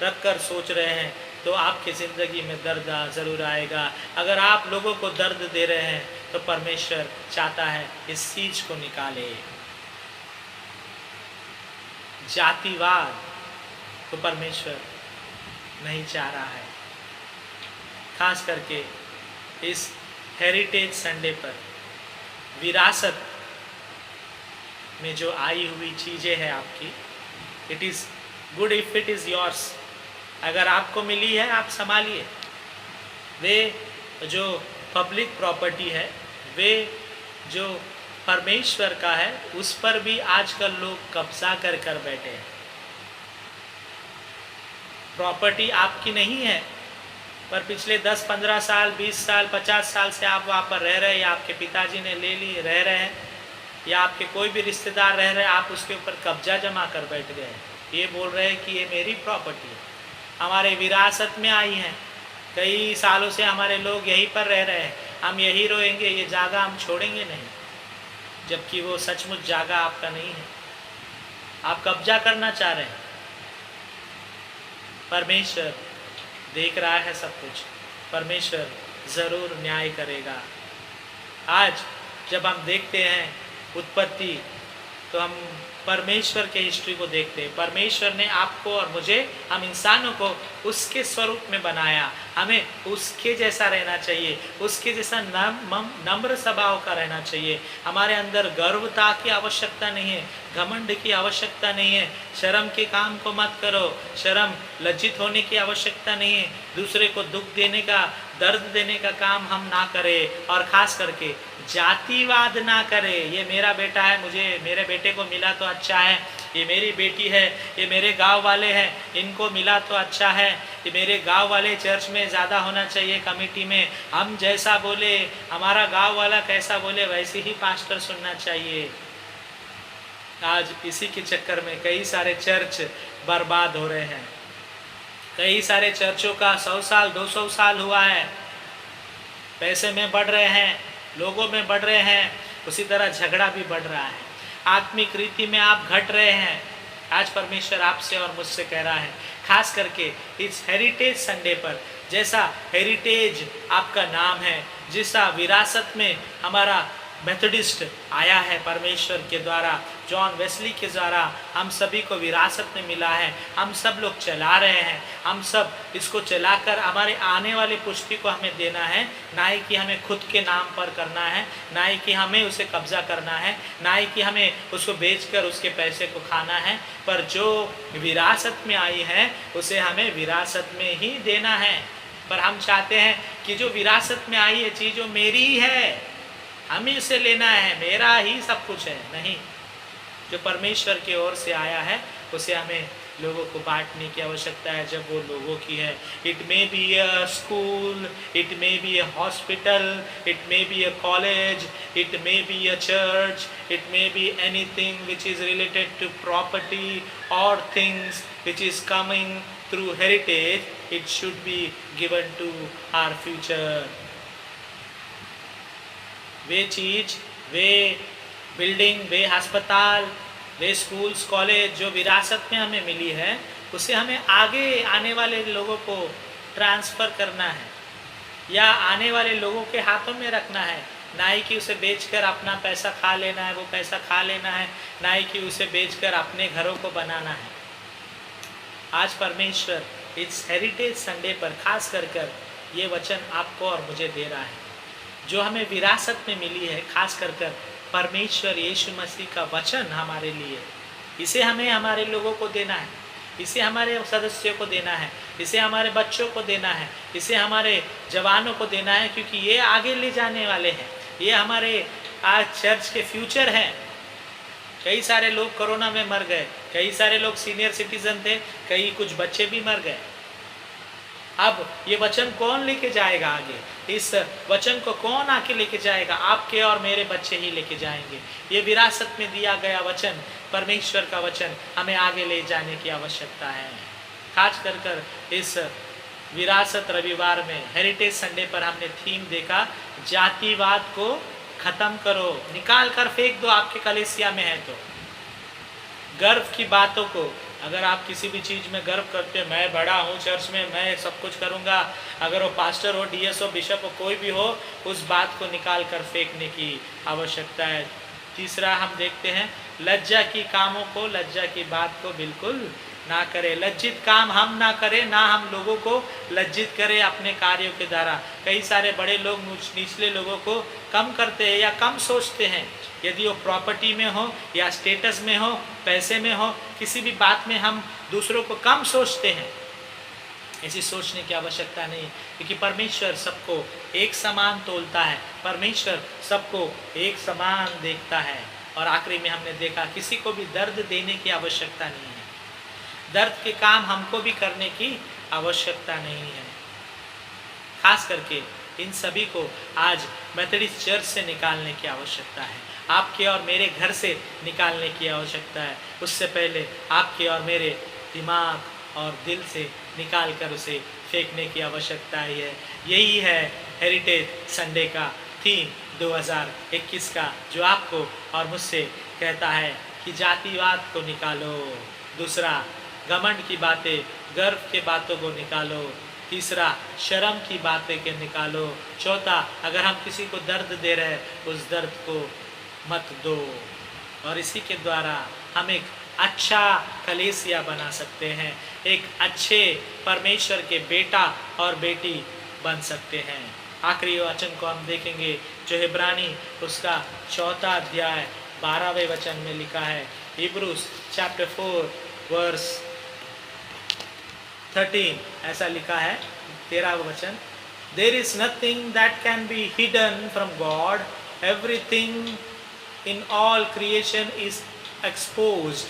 रख कर सोच रहे हैं, तो आपकी ज़िंदगी में दर्द ज़रूर आएगा। अगर आप लोगों को दर्द दे रहे हैं तो परमेश्वर चाहता है इस चीज़ को निकाले। जातिवाद तो परमेश्वर नहीं चाह रहा है। खास करके इस हेरिटेज संडे पर विरासत में जो आई हुई चीज़ें हैं आपकी, it is good if it is yours. अगर आपको मिली है आप संभालिए। वे जो पब्लिक प्रॉपर्टी है, वे जो परमेश्वर का है, उस पर भी आजकल लोग कब्जा कर कर बैठे हैं। प्रॉपर्टी आपकी नहीं है, पर पिछले 10-15 साल, 20 साल, 50 साल से आप वहाँ पर रह रहे हैं, या आपके पिताजी ने ले ली, रह रहे हैं, या आपके कोई भी रिश्तेदार रह रहे हैं, आप उसके ऊपर कब्जा जमा कर बैठ गए हैं। ये बोल रहे हैं कि ये मेरी प्रॉपर्टी है, हमारे विरासत में आई है, कई सालों से हमारे लोग यहीं पर रह रहे हैं, हम यहीं रहेंगे, ये जगह हम छोड़ेंगे नहीं। जबकि वो सचमुच जगह आपका नहीं है, आप कब्जा करना चाह रहे हैं। परमेश्वर देख रहा है सब कुछ, परमेश्वर ज़रूर न्याय करेगा। आज जब हम देखते हैं उत्पत्ति, तो हम परमेश्वर के हिस्ट्री को देखते हैं। परमेश्वर ने आपको और मुझे, हम इंसानों को उसके स्वरूप में बनाया, हमें उसके जैसा रहना चाहिए, उसके जैसा नम्र स्वभाव का रहना चाहिए। हमारे अंदर गर्वता की आवश्यकता नहीं है, घमंड की आवश्यकता नहीं है, शर्म के काम को मत करो, शर्म लज्जित होने की आवश्यकता नहीं है, दूसरे को दुख देने का, दर्द देने का काम हम ना करें, और ख़ास करके जातिवाद ना करें। ये मेरा बेटा है, मुझे मेरे बेटे को मिला तो अच्छा है, ये मेरी बेटी है, ये मेरे गांव वाले हैं, इनको मिला तो अच्छा है, ये मेरे गांव वाले चर्च में ज़्यादा होना चाहिए, कमेटी में हम जैसा बोले, हमारा गांव वाला कैसा बोले वैसे ही पास्टर सुनना चाहिए। आज इसी के चक्कर में कई सारे चर्च बर्बाद हो रहे हैं। कई सारे चर्चों का 100 साल 200 साल हुआ है, पैसे में बढ़ रहे हैं, लोगों में बढ़ रहे हैं, उसी तरह झगड़ा भी बढ़ रहा है, आत्मिक रीति में आप घट रहे हैं। आज परमेश्वर आपसे और मुझसे कह रहा है, खास करके इस हेरिटेज संडे पर, जैसा हेरिटेज आपका नाम है, जैसा विरासत में हमारा मेथोडिस्ट आया है परमेश्वर के द्वारा, जॉन वेस्ली के द्वारा हम सभी को विरासत में मिला है, हम सब लोग चला रहे हैं, हम सब इसको चलाकर हमारे आने वाली पुष्टि को हमें देना है, ना ही कि हमें खुद के नाम पर करना है, ना ही कि हमें उसे कब्जा करना है, ना ही कि हमें उसको बेचकर उसके पैसे को खाना है, पर जो विरासत में आई है उसे हमें विरासत में ही देना है। पर हम चाहते हैं कि जो विरासत में आई है चीज़ जो मेरी ही है, हमें उसे लेना है, मेरा ही सब कुछ है। नहीं, जो परमेश्वर की ओर से आया है उसे हमें लोगों को बांटने की आवश्यकता है, जब वो लोगों की है। It may be a school, it may be a hospital, it may be a college, it may be a church, it may be anything which is related to property और things which is coming through heritage, it should be given to our future. वे चीज़, वे building, वे अस्पताल, वे schools, college जो विरासत में हमें मिली है, उसे हमें आगे आने वाले लोगों को ट्रांसफ़र करना है या आने वाले लोगों के हाथों में रखना है, ना ही कि उसे बेचकर अपना पैसा खा लेना है, वो पैसा खा लेना है, ना ही कि उसे बेचकर अपने घरों को बनाना है। आज परमेश्वर इस हेरिटेज संडे पर खास कर ये वचन आपको और मुझे दे रहा है, जो हमें विरासत में मिली है, खास कर परमेश्वर यीशु मसीह का वचन हमारे लिए। इसे हमें हमारे लोगों को देना है, इसे हमारे सदस्यों को देना है, इसे हमारे बच्चों को देना है, इसे हमारे जवानों को देना है, क्योंकि ये आगे ले जाने वाले हैं। ये हमारे आज चर्च के फ्यूचर हैं। कई सारे लोग कोरोना में मर गए, कई सारे लोग सीनियर सिटीजन थे, कई कुछ बच्चे भी मर गए। अब ये वचन कौन लेके जाएगा आगे? इस वचन को कौन आके लेके जाएगा? आपके और मेरे बच्चे ही लेके जाएंगे। ये विरासत में दिया गया वचन, परमेश्वर का वचन, हमें आगे ले जाने की आवश्यकता है। खास कर इस विरासत रविवार में, हेरिटेज संडे पर हमने थीम देखा, जातिवाद को खत्म करो, निकाल कर फेंक दो। आपके कलीसिया में है तो गर्व की बातों को, अगर आप किसी भी चीज़ में गर्व करते हो, मैं बड़ा हूँ चर्च में, मैं सब कुछ करूँगा, अगर वो पास्टर हो, डीएस हो, बिशप हो, कोई भी हो, उस बात को निकाल कर फेंकने की आवश्यकता है। तीसरा हम देखते हैं, लज्जा की कामों को, लज्जा की बात को बिल्कुल ना करें। लज्जित काम हम ना करें, ना हम लोगों को लज्जित करें अपने कार्यों के द्वारा। कई सारे बड़े लोग निचले लोगों को कम करते हैं या कम सोचते हैं, यदि वो प्रॉपर्टी में हो या स्टेटस में हो, पैसे में हो, किसी भी बात में हम दूसरों को कम सोचते हैं। ऐसी सोचने की आवश्यकता नहीं, क्योंकि परमेश्वर सबको एक समान तोलता है, परमेश्वर सबको एक समान देखता है। और आखिरी में हमने देखा, किसी को भी दर्द देने की आवश्यकता नहीं है, दर्द के काम हमको भी करने की आवश्यकता नहीं है। खास करके इन सभी को आज मेथोडिस्ट चर्च से निकालने की आवश्यकता है, आपके और मेरे घर से निकालने की आवश्यकता है। उससे पहले आपके और मेरे दिमाग और दिल से निकाल कर उसे फेंकने की आवश्यकता है। यही है हेरिटेज संडे का थीम 2021 का, जो आपको और मुझसे कहता है कि जातिवाद को निकालो। दूसरा, घमंड की बातें, गर्व के बातों को निकालो। तीसरा, शर्म की बातें के निकालो। चौथा, अगर हम किसी को दर्द दे रहे हैं, उस दर्द को मत दो। और इसी के द्वारा हम एक अच्छा कलीसिया बना सकते हैं, एक अच्छे परमेश्वर के बेटा और बेटी बन सकते हैं। आखिरी वचन को हम देखेंगे, जो इब्रानी उसका 4 अध्याय 12वें वचन में लिखा है। हिब्रूज चैप्टर 4 वर्स 13 ऐसा लिखा है, 13वां वचन, There is nothing that can be hidden from God. Everything in all creation is exposed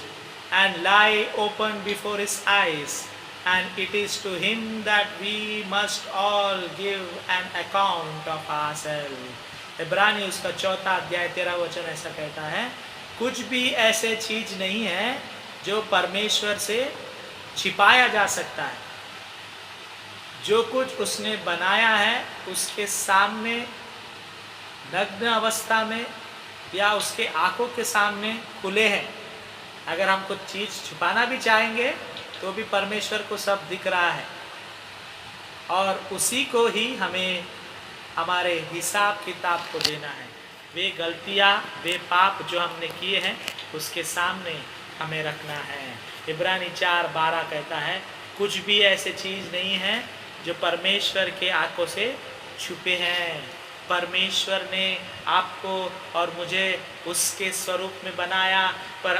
and lie open before His eyes, and it is to Him that we must all give an account of ourselves. इब्रानी उसका 4 अध्याय 13 वचन ऐसा कहता है, कुछ भी ऐसे चीज नहीं है जो परमेश्वर से छिपाया जा सकता है। जो कुछ उसने बनाया है उसके सामने नग्न अवस्था में या उसके आंखों के सामने खुले हैं। अगर हम कुछ चीज़ छुपाना भी चाहेंगे तो भी परमेश्वर को सब दिख रहा है, और उसी को ही हमें हमारे हिसाब किताब को देना है। वे गलतियाँ, वे पाप जो हमने किए हैं उसके सामने हमें रखना है। इब्रानी 4:12 कहता है, कुछ भी ऐसी चीज़ नहीं है जो परमेश्वर के आंखों से छुपे हैं। परमेश्वर ने आपको और मुझे उसके स्वरूप में बनाया, पर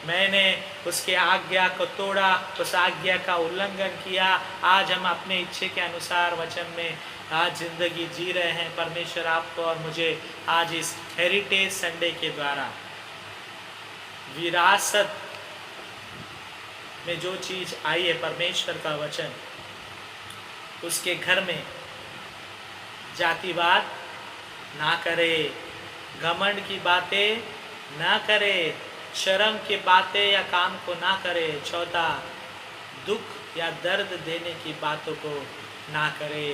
मैंने उसके आज्ञा को तोड़ा, उस आज्ञा का उल्लंघन किया। आज हम अपने इच्छे के अनुसार वचन में आज जिंदगी जी रहे हैं। परमेश्वर आपको और मुझे आज इस हेरिटेज संडे के द्वारा विरासत में जो चीज़ आई है, परमेश्वर का वचन, उसके घर में जातिवाद ना करे, घमंड की बातें ना करे, शर्म की बातें या काम को ना करे। चौथा, दुख या दर्द देने की बातों को ना करे।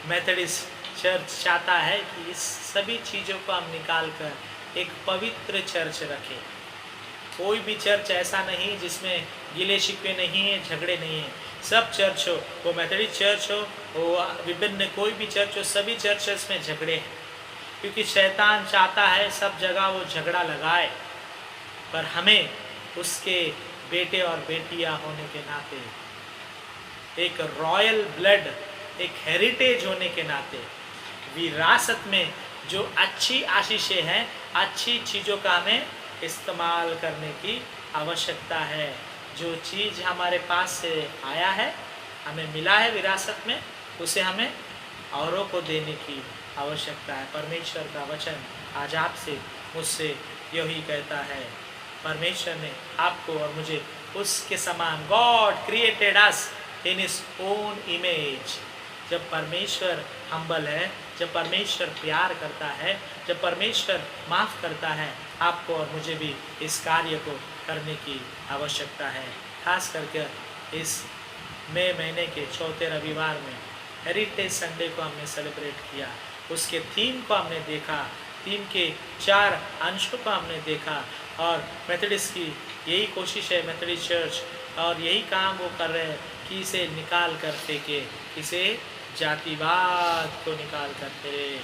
मेथोडिस्ट चर्च चाहता है कि इस सभी चीज़ों को हम निकाल कर एक पवित्र चर्च रखें। कोई भी चर्च ऐसा नहीं जिसमें गिले शिकवे नहीं है, झगड़े नहीं है। सब चर्च हो, वो मेथोडिस्ट चर्च हो, वो विभिन्न कोई भी चर्च हो, सभी चर्चेस में झगड़े हैं, क्योंकि शैतान चाहता है सब जगह वो झगड़ा लगाए। पर हमें उसके बेटे और बेटियां होने के नाते एक रॉयल ब्लड, एक हेरिटेज होने के नाते विरासत में जो अच्छी आशीषें हैं, अच्छी चीज़ों का हमें इस्तेमाल करने की आवश्यकता है। जो चीज़ हमारे पास से आया है, हमें मिला है विरासत में, उसे हमें औरों को देने की आवश्यकता है। परमेश्वर का वचन आज आपसे मुझसे यही कहता है। परमेश्वर ने आपको और मुझे उसके समान, God created us in his own image. जब परमेश्वर हम्बल है, जब परमेश्वर प्यार करता है, जब परमेश्वर माफ़ करता है, आपको और मुझे भी इस कार्य को करने की आवश्यकता है। खास करके इस मई महीने के चौथे रविवार में हेरिटेज संडे को हमने सेलिब्रेट किया। उसके थीम को हमने देखा, थीम के 4 अंशों को हमने देखा। और मेथोडिस्ट की यही कोशिश है, मेथोडिस्ट चर्च, और यही काम वो कर रहे हैं कि इसे निकाल कर फेंके, इसे जातिवाद को निकाल कर फेंके,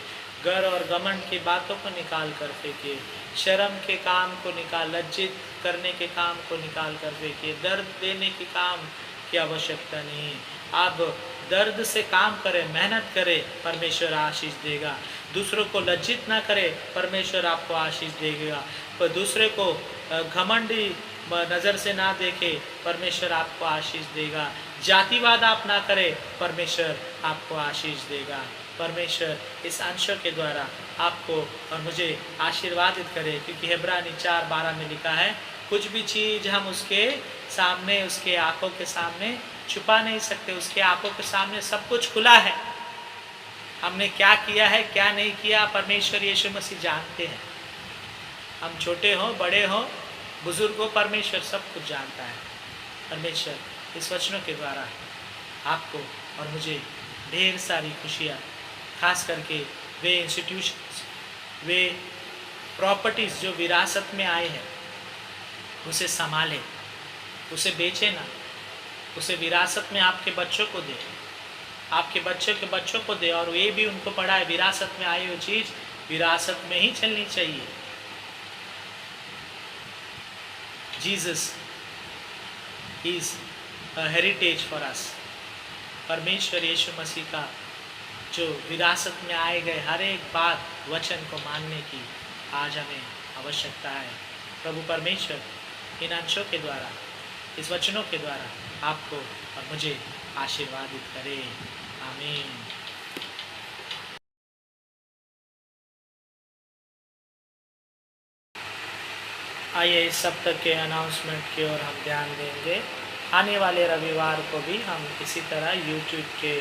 गर और घमंड की बातों को निकाल कर फेंके, शर्म के काम को निकाल, लज्जित करने के काम को निकाल कर फेंके, दर्द देने के काम की आवश्यकता नहीं। आप दर्द से काम करें, मेहनत करें, परमेश्वर आशीष देगा। दूसरों को लज्जित ना करें, परमेश्वर आपको आशीष देगा। पर दूसरे को घमंडी नज़र से ना देखे, परमेश्वर आपको आशीष देगा। जातिवाद आप ना करें, परमेश्वर आपको आशीष देगा। परमेश्वर इस अंशों के द्वारा आपको और मुझे आशीर्वादित करे, क्योंकि इब्रानी 4:12 में लिखा है, कुछ भी चीज़ हम उसके सामने, उसके आंखों के सामने छुपा नहीं सकते। उसके आंखों के सामने सब कुछ खुला है। हमने क्या किया है, क्या नहीं किया, परमेश्वर यीशु मसीह जानते हैं। हम छोटे हों, बड़े हों, बुजुर्ग हो, परमेश्वर सब कुछ जानता है। परमेश्वर इस वचनों के द्वारा आपको और मुझे ढेर सारी खुशियाँ, खास करके वे इंस्टीट्यूशंस, वे प्रॉपर्टीज़ जो विरासत में आए हैं, उसे संभालें, उसे बेचें ना, उसे विरासत में आपके बच्चों को दे, आपके बच्चों के बच्चों को दे, और वे भी उनको पढ़ाए। विरासत में आई हुई चीज़ विरासत में ही चलनी चाहिए। Jesus is a heritage for us. परमेश्वर यीशु मसीह का जो विरासत में आए गए हर एक बात, वचन को मानने की आज हमें आवश्यकता है। प्रभु परमेश्वर इन अंशों के द्वारा, इस वचनों के द्वारा आपको और मुझे आशीर्वादित करे। आमीन। आइए इस सप्ताह के अनाउंसमेंट की ओर हम ध्यान देंगे। आने वाले रविवार को भी हम इसी तरह यूट्यूब के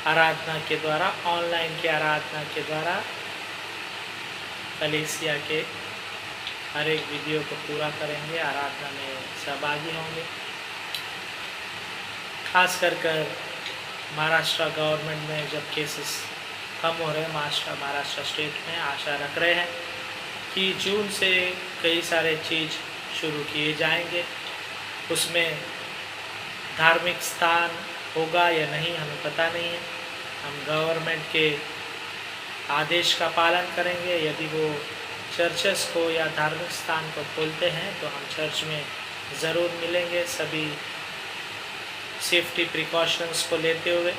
आराधना के द्वारा, ऑनलाइन के आराधना के द्वारा कलीसिया के हर एक वीडियो को पूरा करेंगे, आराधना में सहभागी होंगे। खास कर महाराष्ट्र गवर्नमेंट में जब केसेस कम हो रहे हैं, महाराष्ट्र स्टेट में आशा रख रहे हैं कि जून से कई सारे चीज़ शुरू किए जाएंगे। उसमें धार्मिक स्थान होगा या नहीं हमें पता नहीं है। हम गवर्नमेंट के आदेश का पालन करेंगे। यदि वो चर्चेस को या धार्मिक स्थान को खोलते हैं तो हम चर्च में ज़रूर मिलेंगे, सभी सेफ्टी प्रिकॉशंस को लेते हुए।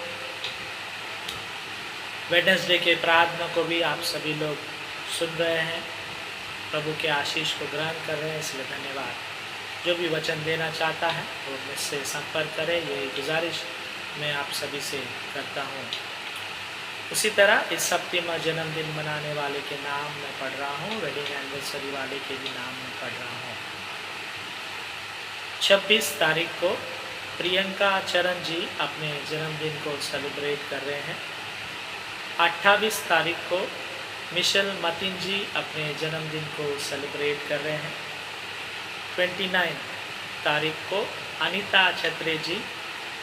वेडनेसडे के प्रार्थना को भी आप सभी लोग सुन रहे हैं, प्रभु के आशीष को ग्रहण कर रहे हैं, इसलिए धन्यवाद। जो भी वचन देना चाहता है वो मुझसे संपर्क करें, यही गुजारिश मैं आप सभी से करता हूँ। उसी तरह इस सप्तम जन्मदिन मनाने वाले के नाम मैं पढ़ रहा हूँ, वेडिंग एनिवर्सरी वाले के भी नाम मैं पढ़ रहा हूँ। 26 तारीख को प्रियंका चरण जी अपने जन्मदिन को सेलिब्रेट कर रहे हैं। 28 तारीख को मिशेल मतिन जी अपने जन्मदिन को सेलिब्रेट कर रहे हैं। 29 तारीख को अनीता छत्रे जी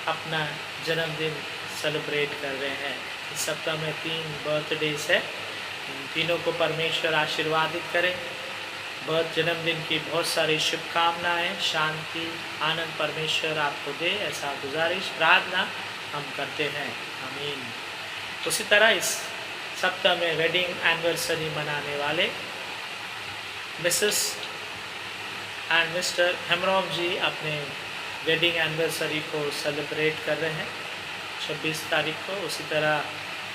अपना जन्मदिन सेलिब्रेट कर रहे हैं। इस सप्ताह में 3 बर्थडेज है, इन तीनों को परमेश्वर आशीर्वादित करें। जन्मदिन की बहुत सारी शुभकामनाएं, शांति, आनंद परमेश्वर आपको दे, ऐसा गुजारिश प्रार्थना हम करते हैं। आमीन। उसी तरह इस सप्ताह में वेडिंग एनिवर्सरी मनाने वाले मिसेस एंड मिस्टर हेमरोम जी अपने वेडिंग एनिवर्सरी को सेलिब्रेट कर रहे हैं 26 तारीख को। उसी तरह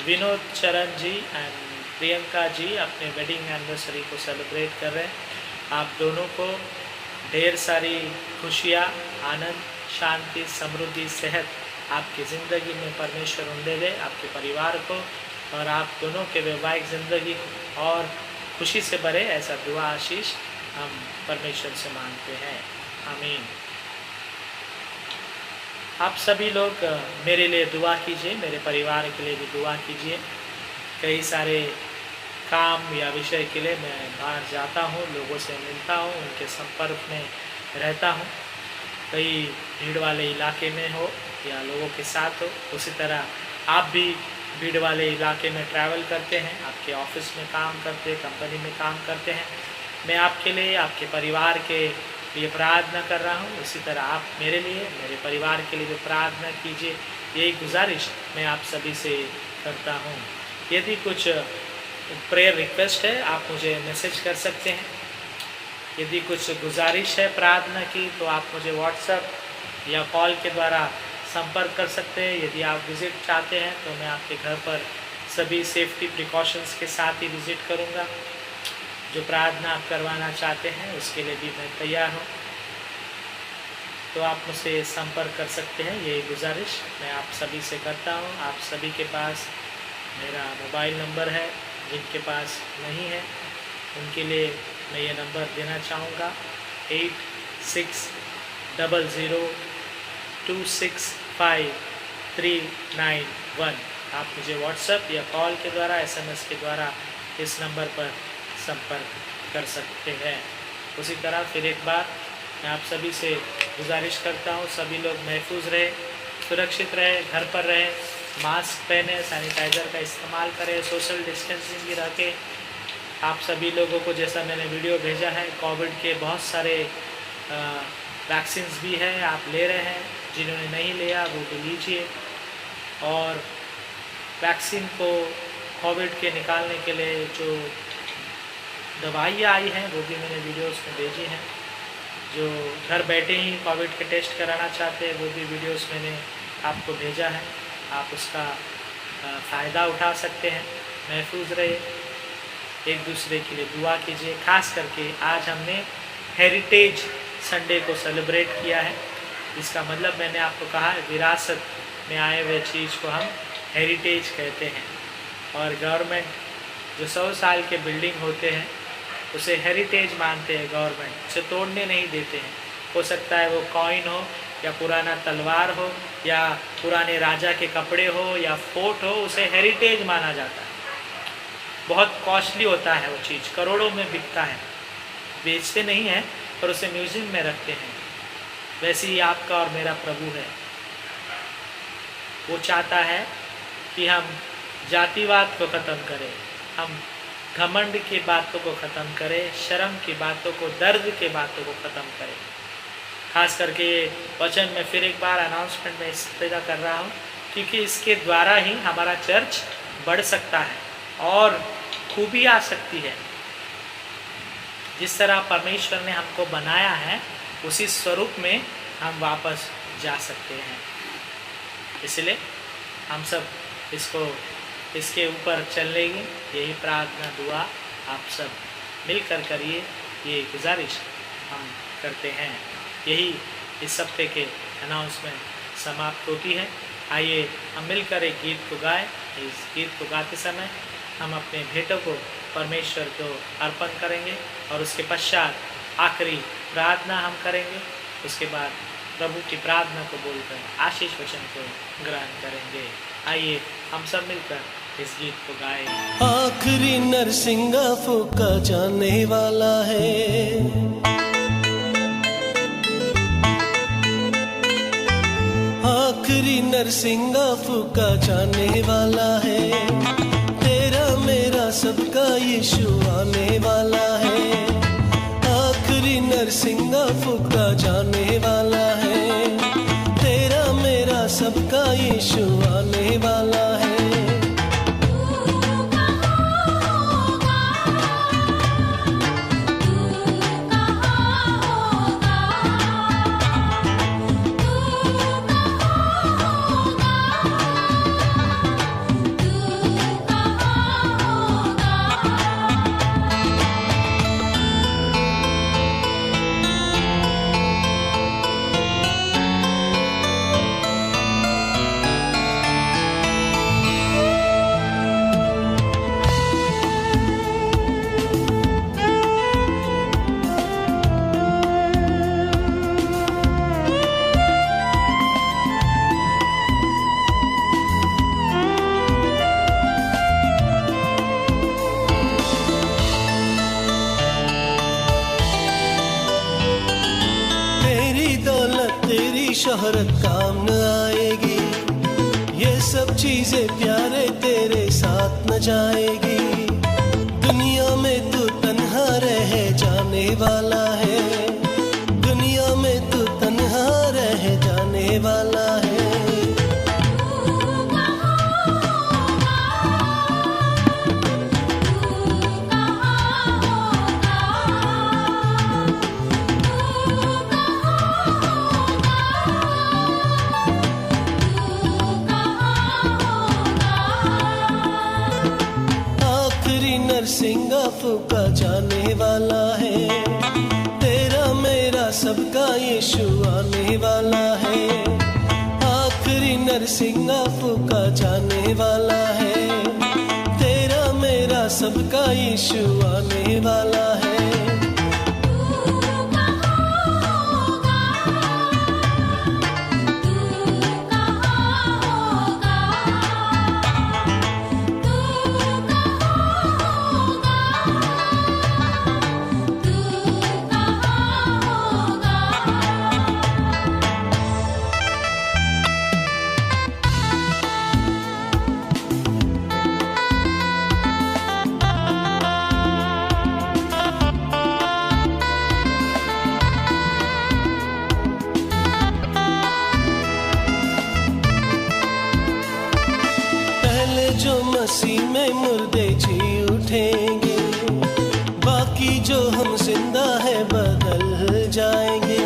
विनोद चरण जी एंड प्रियंका जी अपने वेडिंग एनिवर्सरी को सेलिब्रेट कर रहे हैं। आप दोनों को ढेर सारी खुशियाँ, आनंद, शांति, समृद्धि, सेहत आपकी ज़िंदगी में परमेश्वर उंडे दे, आपके परिवार को, और आप दोनों के वैवाहिक ज़िंदगी और खुशी से भरे, ऐसा दुआ आशीष हम परमेश्वर से मांगते हैं। आमीन। आप सभी लोग मेरे लिए दुआ कीजिए, मेरे परिवार के लिए भी दुआ कीजिए। कई सारे काम या विषय के लिए मैं बाहर जाता हूँ, लोगों से मिलता हूँ, उनके संपर्क में रहता हूँ, कई भीड़ वाले इलाके में हो या लोगों के साथ हो। उसी तरह आप भी भीड़ वाले इलाके में ट्रैवल करते हैं, आपके ऑफिस में काम करते हैं, कंपनी में काम करते हैं। मैं आपके लिए, आपके परिवार के लिए प्रार्थना कर रहा हूँ। उसी तरह आप मेरे लिए, मेरे परिवार के लिए भी प्रार्थना कीजिए। यही गुजारिश मैं आप सभी से करता हूँ। यदि कुछ प्रेयर रिक्वेस्ट है आप मुझे मैसेज कर सकते हैं। यदि कुछ गुजारिश है प्रार्थना की तो आप मुझे व्हाट्सएप या कॉल के द्वारा संपर्क कर सकते हैं। यदि आप विज़िट चाहते हैं तो मैं आपके घर पर सभी सेफ्टी प्रिकॉशंस के साथ ही विज़िट करूंगा। जो प्रार्थना आप करवाना चाहते हैं उसके लिए भी मैं तैयार हूं, तो आप मुझसे संपर्क कर सकते हैं। यही गुजारिश मैं आप सभी से करता हूं। आप सभी के पास मेरा मोबाइल नंबर है, जिनके पास नहीं है उनके लिए मैं ये नंबर देना चाहूँगा, 8600265391। आप मुझे व्हाट्सएप या कॉल के द्वारा, SMS के द्वारा इस नंबर पर संपर्क कर सकते हैं। उसी तरह फिर एक बार मैं आप सभी से गुजारिश करता हूँ, सभी लोग महफूज रहे, सुरक्षित रहे, घर पर रहे, मास्क पहने, सैनिटाइज़र का इस्तेमाल करें, सोशल डिस्टेंसिंग भी रखें। आप सभी लोगों को, जैसा मैंने वीडियो भेजा है, कोविड के बहुत सारे वैक्सीन्स भी हैं, आप ले रहे हैं। जिन्होंने नहीं लिया वो भी लीजिए। और वैक्सीन को कोविड के निकालने के लिए जो दवाइयाँ आई हैं वो भी मैंने वीडियोस में भेजी हैं। जो घर बैठे ही कोविड के टेस्ट कराना चाहते हैं वो भी वीडियोस मैंने आपको भेजा है, आप उसका फ़ायदा उठा सकते हैं। महफूज रहे, एक दूसरे के लिए दुआ कीजिए। खास करके आज हमने हेरिटेज संडे को सेलिब्रेट किया है। इसका मतलब मैंने आपको कहा है, विरासत में आए हुए चीज़ को हम हेरिटेज कहते हैं। और गवर्नमेंट जो 100 साल के बिल्डिंग होते हैं उसे हेरिटेज मानते हैं गवर्नमेंट, उसे तोड़ने नहीं देते हैं। हो सकता है वो कॉइन हो या पुराना तलवार हो या पुराने राजा के कपड़े हो या फोर्ट हो, उसे हेरिटेज माना जाता है। बहुत कॉस्टली होता है वो चीज़, करोड़ों में बिकता है। बेचते नहीं हैं पर उसे म्यूज़ियम में रखते हैं। वैसे ही आपका और मेरा प्रभु है, वो चाहता है कि हम जातिवाद को ख़त्म करें, हम घमंड की बातों को ख़त्म करें, शर्म की बातों को, दर्द की बातों को ख़त्म करें। खास करके ये वचन में फिर एक बार अनाउंसमेंट में इस तरह कर रहा हूँ, क्योंकि इसके द्वारा ही हमारा चर्च बढ़ सकता है और खूबी आ सकती है। जिस तरह परमेश्वर ने हमको बनाया है उसी स्वरूप में हम वापस जा सकते हैं। इसलिए हम सब इसके ऊपर चलने की यही प्रार्थना दुआ आप सब मिलकर करिए, ये गुजारिश हम करते हैं। यही इस हफ्ते के अनाउंसमेंट समाप्त होती है। आइए हम मिलकर एक गीत को गाएं। इस गीत को गाते समय हम अपने भेंटों को परमेश्वर को अर्पण करेंगे और उसके पश्चात आखिरी प्रार्थना हम करेंगे। उसके बाद प्रभु की प्रार्थना को बोलकर आशीष वचन को ग्रहण करेंगे। आइए हम सब मिलकर इस गीत को गाएं। आखिरी नरसिंगा फूका जाने वाला है, आखिरी नरसिंगा फूका जाने वाला है। तेरा मेरा सबका यीशु आने वाला है। आखिरी नरसिंगा फूका जाने वाला है। तेरा मेरा सबका यीशु आने वाला है। शोहरत काम न आएगी, ये सब चीजें प्यारे तेरे साथ न जाएगी। दुनिया में तू तन्हा रह जाने वाला है, दुनिया में तू तन्हा रह जाने वाला है। नरसिंगा फूका जाने वाला है, तेरा मेरा सबका यीशु आने वाला है। आखिरी नरसिंगा फूका जाने वाला है, तेरा मेरा सबका यीशु आने वाला है। जो मसीह में मुर्दे जी उठेंगे, बाकी जो हम जिंदा है बदल जाएंगे।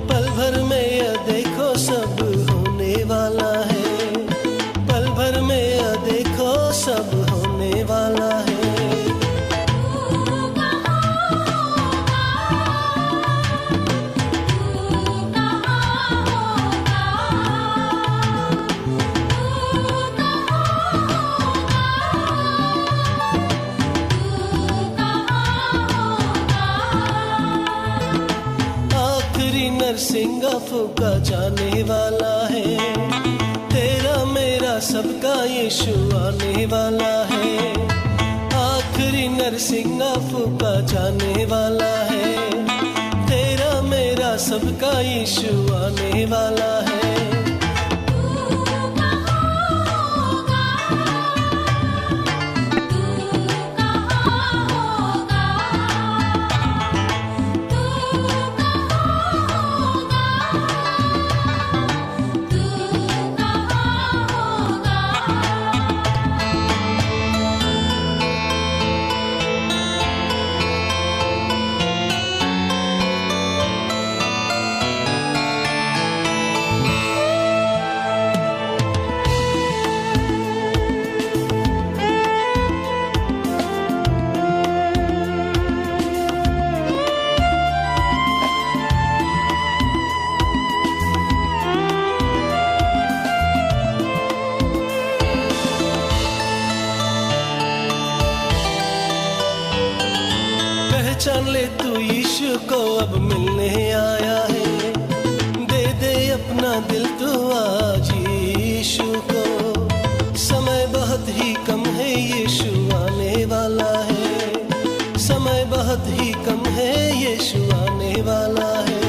पल भर में यह देखो सब होने वाला है, पल भर में यह देखो सब होने वाला है। नरसिंगा फूका जाने वाला है, तेरा मेरा सबका यीशु आने वाला है। आखिरी नरसिंगा फूका जाने वाला है, तेरा मेरा सबका यीशु आने वाला है। पहचान ले तू यीशु को अब मिलने आया है, दे दे अपना दिल तू आज यीशु को। समय बहुत ही कम है, यीशु आने वाला है, समय बहुत ही कम है, यीशु आने वाला है।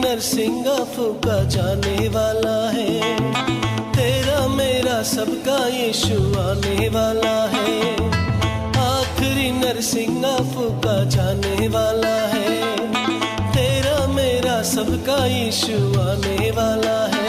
नरसिंगा फूका जाने वाला है, तेरा मेरा सबका यीशु आने वाला है। आखिरी नरसिंगा फूका जाने वाला है, तेरा मेरा सबका यीशु आने वाला है।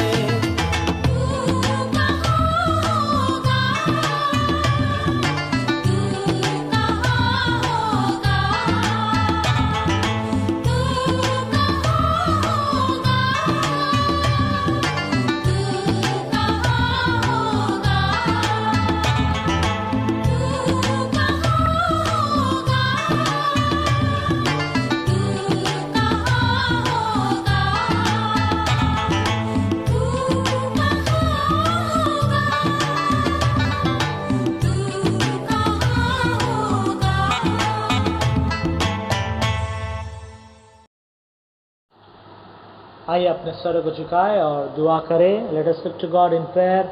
आइए अपने सर को झुकाए और दुआ करें। Let us lift to God in prayer.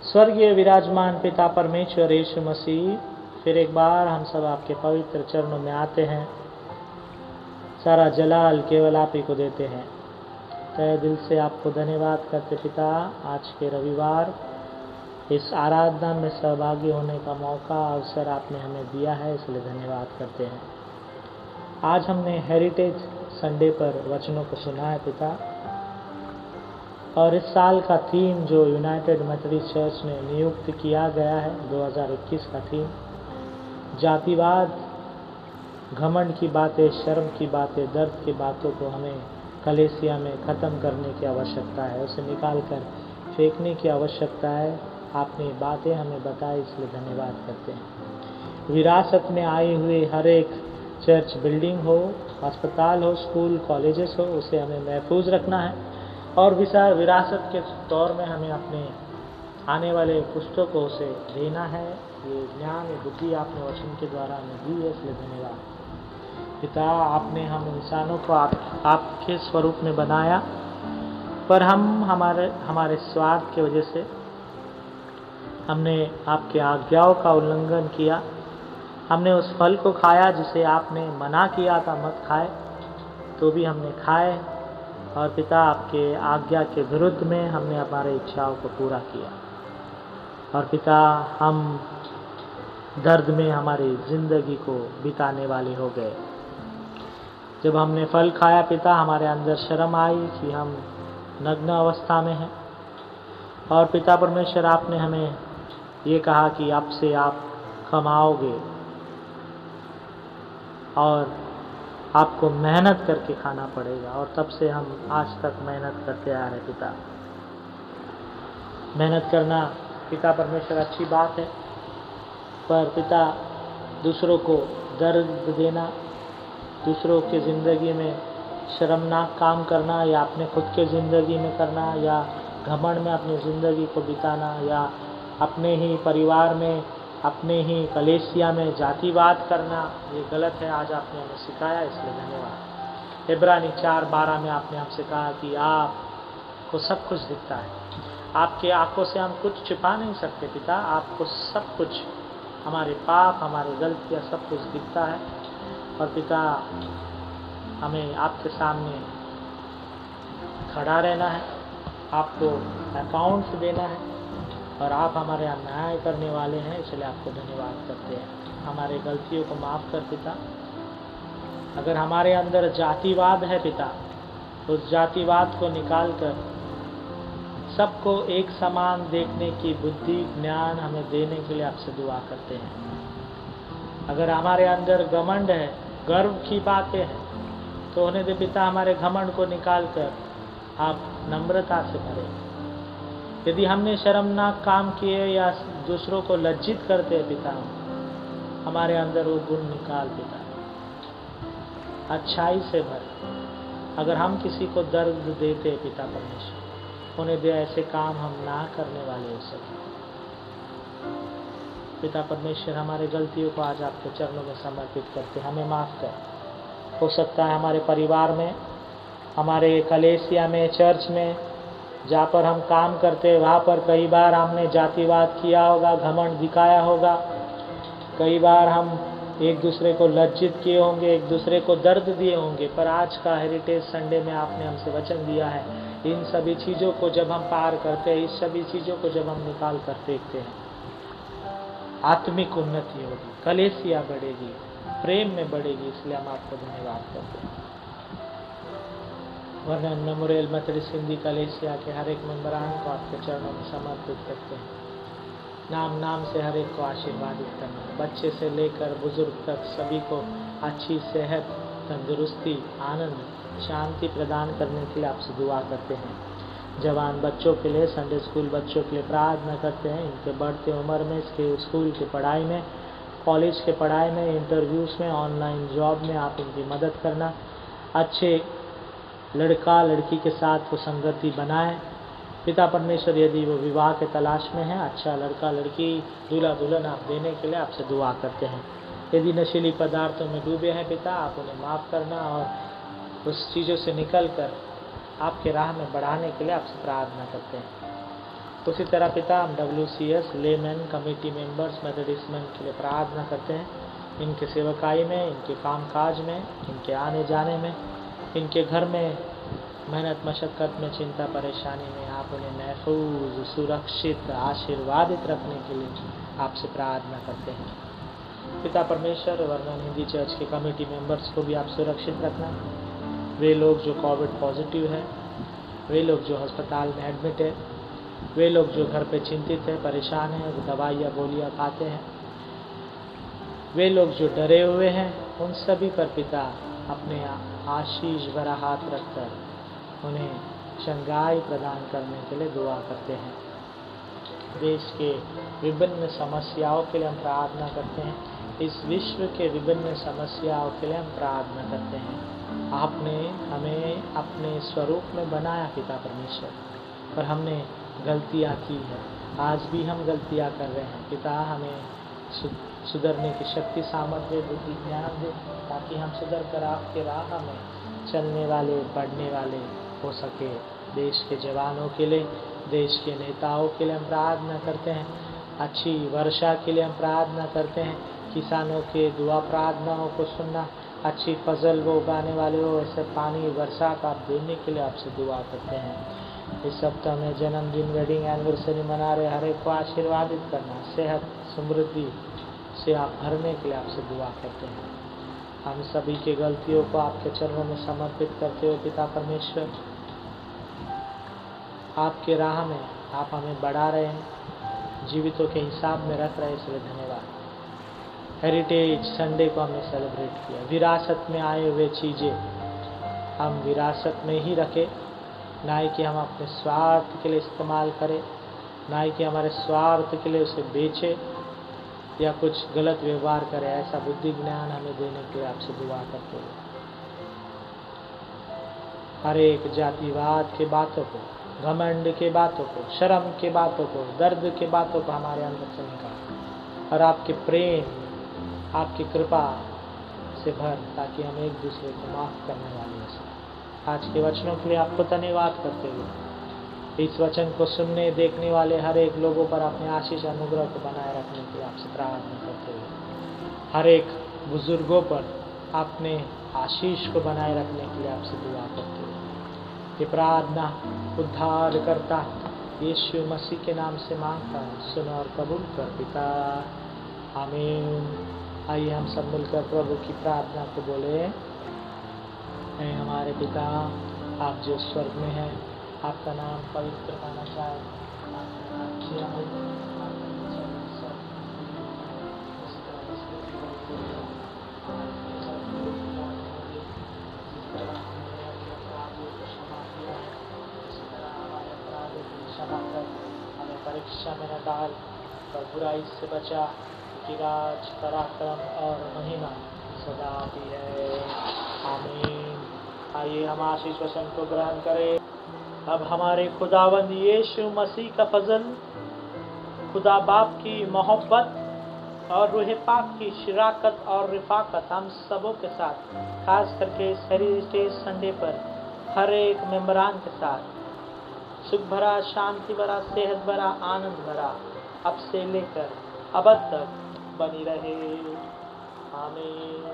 स्वर्गीय विराजमान पिता परमेश्वर यीशु मसीह, फिर एक बार हम सब आपके पवित्र चरणों में आते हैं। सारा जलाल केवल आप ही को देते हैं। तहे दिल से आपको धन्यवाद करते पिता, आज के रविवार इस आराधना में सहभागी होने का मौका अवसर आपने हमें दिया है, इसलिए धन्यवाद करते हैं। आज हमने हेरिटेज संडे पर वचनों को सुना है पिता, और इस साल का थीम जो यूनाइटेड मेथोडिस्ट चर्च ने नियुक्त किया गया है 2021 का थीम, जातिवाद, घमंड की बातें, शर्म की बातें, दर्द की बातों को हमें कलीसिया में ख़त्म करने की आवश्यकता है, उसे निकाल कर फेंकने की आवश्यकता है। आपने बातें हमें बताई, इसलिए धन्यवाद करते हैं। विरासत में आई हुई हर एक चर्च बिल्डिंग हो, अस्पताल हो, स्कूल कॉलेजेस हो, उसे हमें महफूज रखना है और विरासत के तौर में हमें अपने आने वाले पुस्तकों को उसे देना है। ये ज्ञान, ये बुद्धि आपने वचन के द्वारा हमें दी है, इसलिए धन्यवाद पिता। आपने हम इंसानों को आपके स्वरूप में बनाया, पर हम हमारे स्वार्थ की वजह से हमने आपके आज्ञाओं का उल्लंघन किया। हमने उस फल को खाया जिसे आपने मना किया था मत खाए, तो भी हमने खाए, और पिता आपके आज्ञा के विरुद्ध में हमने हमारे इच्छाओं को पूरा किया। और पिता हम दर्द में हमारी ज़िंदगी को बिताने वाले हो गए। जब हमने फल खाया पिता, हमारे अंदर शर्म आई कि हम नग्न अवस्था में हैं, और पिता परमेश्वर आपने हमें ये कहा कि आपसे आप कमाओगे और आपको मेहनत करके खाना पड़ेगा। और तब से हम आज तक मेहनत करते आ रहे पिता। मेहनत करना पिता परमेश्वर अच्छी बात है, पर पिता दूसरों को दर्द देना, दूसरों के ज़िंदगी में शर्मनाक काम करना, या अपने खुद के ज़िंदगी में करना, या घमंड में अपनी ज़िंदगी को बिताना, या अपने ही परिवार में, अपने ही कलीसिया में जातिवाद करना, ये गलत है। आज आपने हमें सिखाया, इसलिए धन्यवाद। इब्रानी 4:12 में आपने हमसे कहा कि आपको सब कुछ दिखता है। आपके आंखों से हम कुछ छिपा नहीं सकते पिता। आपको सब कुछ, हमारे पाप, हमारी गलतियाँ, सब कुछ दिखता है। और पिता हमें आपके सामने खड़ा रहना है, आपको अकाउंट्स देना है, और आप हमारे यहाँ न्याय करने वाले हैं, इसलिए आपको धन्यवाद करते हैं। हमारे गलतियों को माफ़ कर पिता। अगर हमारे अंदर जातिवाद है पिता, तो उस जातिवाद को निकाल कर सबको एक समान देखने की बुद्धि, ज्ञान हमें देने के लिए आपसे दुआ करते हैं। अगर हमारे अंदर घमंड है, गर्व की बातें हैं, तो होने दे पिता। हमारे घमंड को निकाल कर आप नम्रता से भरें। यदि हमने शर्मनाक काम किए या दूसरों को लज्जित करते हैं पिता, हमारे अंदर वो गुण निकाल पिता, अच्छाई से भर। अगर हम किसी को दर्द देते पिता परमेश्वर, होने दे ऐसे काम हम ना करने वाले हो सके पिता परमेश्वर। हमारे गलतियों को आज आपके चरणों में समर्पित करते, हमें माफ़ कर। हो सकता है हमारे परिवार में, हमारे कलीसिया में, चर्च में, जहाँ पर हम काम करते, वहाँ पर कई बार हमने जातिवाद किया होगा, घमंड दिखाया होगा। कई बार हम एक दूसरे को लज्जित किए होंगे, एक दूसरे को दर्द दिए होंगे। पर आज का हेरिटेज संडे में आपने हमसे वचन दिया है, इन सभी चीज़ों को जब हम पार करते हैं, इस सभी चीज़ों को जब हम निकाल कर फेंकते हैं, आत्मिक उन्नति होगी, कलीसिया बढ़ेगी, प्रेम में बढ़ेगी। इसलिए हम आपको धन्यवाद करते हैं। वर्णन मेमोरियल मेथोडिस्ट हिंदी कलीसिया के हर एक मेंबरान को आपके चरणों में समर्पित करते हैं। नाम नाम से हर एक को आशीर्वादित करना, बच्चे से लेकर बुजुर्ग तक सभी को अच्छी सेहत, तंदुरुस्ती, आनंद, शांति प्रदान करने के लिए आपसे दुआ करते हैं। जवान बच्चों के लिए, संडे स्कूल बच्चों के लिए प्रार्थना करते हैं। इनके बढ़ते उम्र में, इसके स्कूल की पढ़ाई में, कॉलेज के पढ़ाई में, इंटरव्यूज़ में, ऑनलाइन जॉब में आप इनकी मदद करना। अच्छे लड़का लड़की के साथ वो संगति बनाए पिता परमेश्वर। यदि वो विवाह के तलाश में है, अच्छा लड़का लड़की, दूल्हा दुल्हन आप देने के लिए आपसे दुआ करते हैं। यदि नशीली पदार्थों में डूबे हैं पिता, आप उन्हें माफ़ करना और उस चीज़ों से निकल कर आपके राह में बढ़ाने के लिए आपसे प्रार्थना करते हैं। उसी तरह पिता हम WCS layman committee members Methodist के लिए प्रार्थना करते हैं, इनके सेवकाई में, इनके कामकाज में, इनके आने जाने में, इनके घर में मेहनत मशक्क़त में, चिंता परेशानी में आप उन्हें महफूज, सुरक्षित, आशीर्वादित रखने के लिए आपसे प्रार्थना करते हैं। पिता परमेश्वर, वर्णन हिंदी चर्च के कमेटी मेंबर्स को भी आप सुरक्षित रखना। वे लोग जो कोविड पॉजिटिव है, वे लोग जो अस्पताल में एडमिट है, वे लोग जो घर पे चिंतित है, परेशान हैं, दवाइयाँ गोलियाँ खाते हैं, वे लोग जो डरे हुए हैं, उन सभी पर पिता अपने आशीष भरा हाथ रखकर उन्हें चंगाई प्रदान करने के लिए दुआ करते हैं। देश के विभिन्न समस्याओं के लिए हम प्रार्थना करते हैं। इस विश्व के विभिन्न समस्याओं के लिए हम प्रार्थना करते हैं। आपने हमें अपने स्वरूप में बनाया पिता परमेश्वर, पर हमने गलतियाँ की है। आज भी हम गलतियाँ कर रहे हैं। पिता हमें सुधरने की शक्ति, सामर्थ्य, बुद्धि, ज्ञान दे, ताकि हम सुधर कर आपके राह में चलने वाले, बढ़ने वाले हो सके। देश के जवानों के लिए, देश के नेताओं के लिए हम प्रार्थना करते हैं। अच्छी वर्षा के लिए हम प्रार्थना करते हैं। किसानों के दुआ प्रार्थनाओं को सुनना, अच्छी फसल वो उगाने वाले हो, ऐसे पानी बरसात आप देने के लिए आपसे दुआ करते हैं। इस सप्ताह में जन्मदिन, वेडिंग एनिवर्सरी मना रहे हर एक को आशीर्वादित करना, सेहत समृद्धि से आप भरने के लिए आपसे दुआ करते हैं। हम सभी के गलतियों को आपके चरणों में समर्पित करते हो पिता परमेश्वर। आपके राह में आप हमें बढ़ा रहे हैं, जीवितों के हिसाब में रख रहे हैं, इसलिए धन्यवाद। हेरिटेज संडे को हमने सेलिब्रेट किया। विरासत में आए हुए चीज़ें हम विरासत में ही रखें, ना ही कि हम अपने स्वार्थ के लिए इस्तेमाल करें, ना ही कि हमारे स्वार्थ के लिए उसे बेचें या कुछ गलत व्यवहार करें। ऐसा बुद्धि ज्ञान हमें देने के लिए आपसे दुआ करते हैं। हर एक जातिवाद के बातों को, घमंड के बातों को, शर्म के बातों को, दर्द के बातों को हमारे अंदर से निकाल और आपके प्रेम, आपकी कृपा से भर, ताकि हम एक दूसरे को माफ़ करने वाले हो सकें। आज के वचनों के लिए आपको धन्यवाद करते हुए इस वचन को सुनने देखने वाले हर एक लोगों पर अपने आशीष अनुग्रह को बनाए रखने के लिए आपसे प्रार्थना करते हुए हर एक बुजुर्गों पर अपने आशीष को बनाए रखने के लिए आपसे दुआ करते हुए ये प्रार्थना उद्धार करता यीशु मसीह के नाम से मांगता हूँ, सुन और कबूल कर पिता, आमीन। आइए हम सब मिलकर प्रभु की प्रार्थना को बोले। ऐ हमारे पिता, आप जो स्वर्ग में हैं, आपका नाम पवित्र होना चाहे, आपका राज्य आए, आपका इच्छा स्वर्ग में इस तरह इस पृथ्वी पर पूरी हो। हमारे सब लोग जिस तरह हमने अपने अपराधों को क्षमा किया है, इसी तरह हमारे अपराधों को क्षमा कर, हमें परीक्षा में न डाल पर बुराई से बचा, क्योंकि राज, पराक्रम और महिमा सदा की है, आमीन। आइए हम आशीष वचन को ग्रहण करें। अब हमारे खुदावंद यीशु मसीह का फजल, खुदा बाप की मोहब्बत और रूह पाक की शराकत और रिफाकत हम सबों के साथ, खास करके इस हेरिटेज संडे पर हर एक मेंबरान के साथ सुख भरा, शांति भरा, सेहत भरा, आनंद भरा अब से लेकर अब तक बनी रहे, आमीन।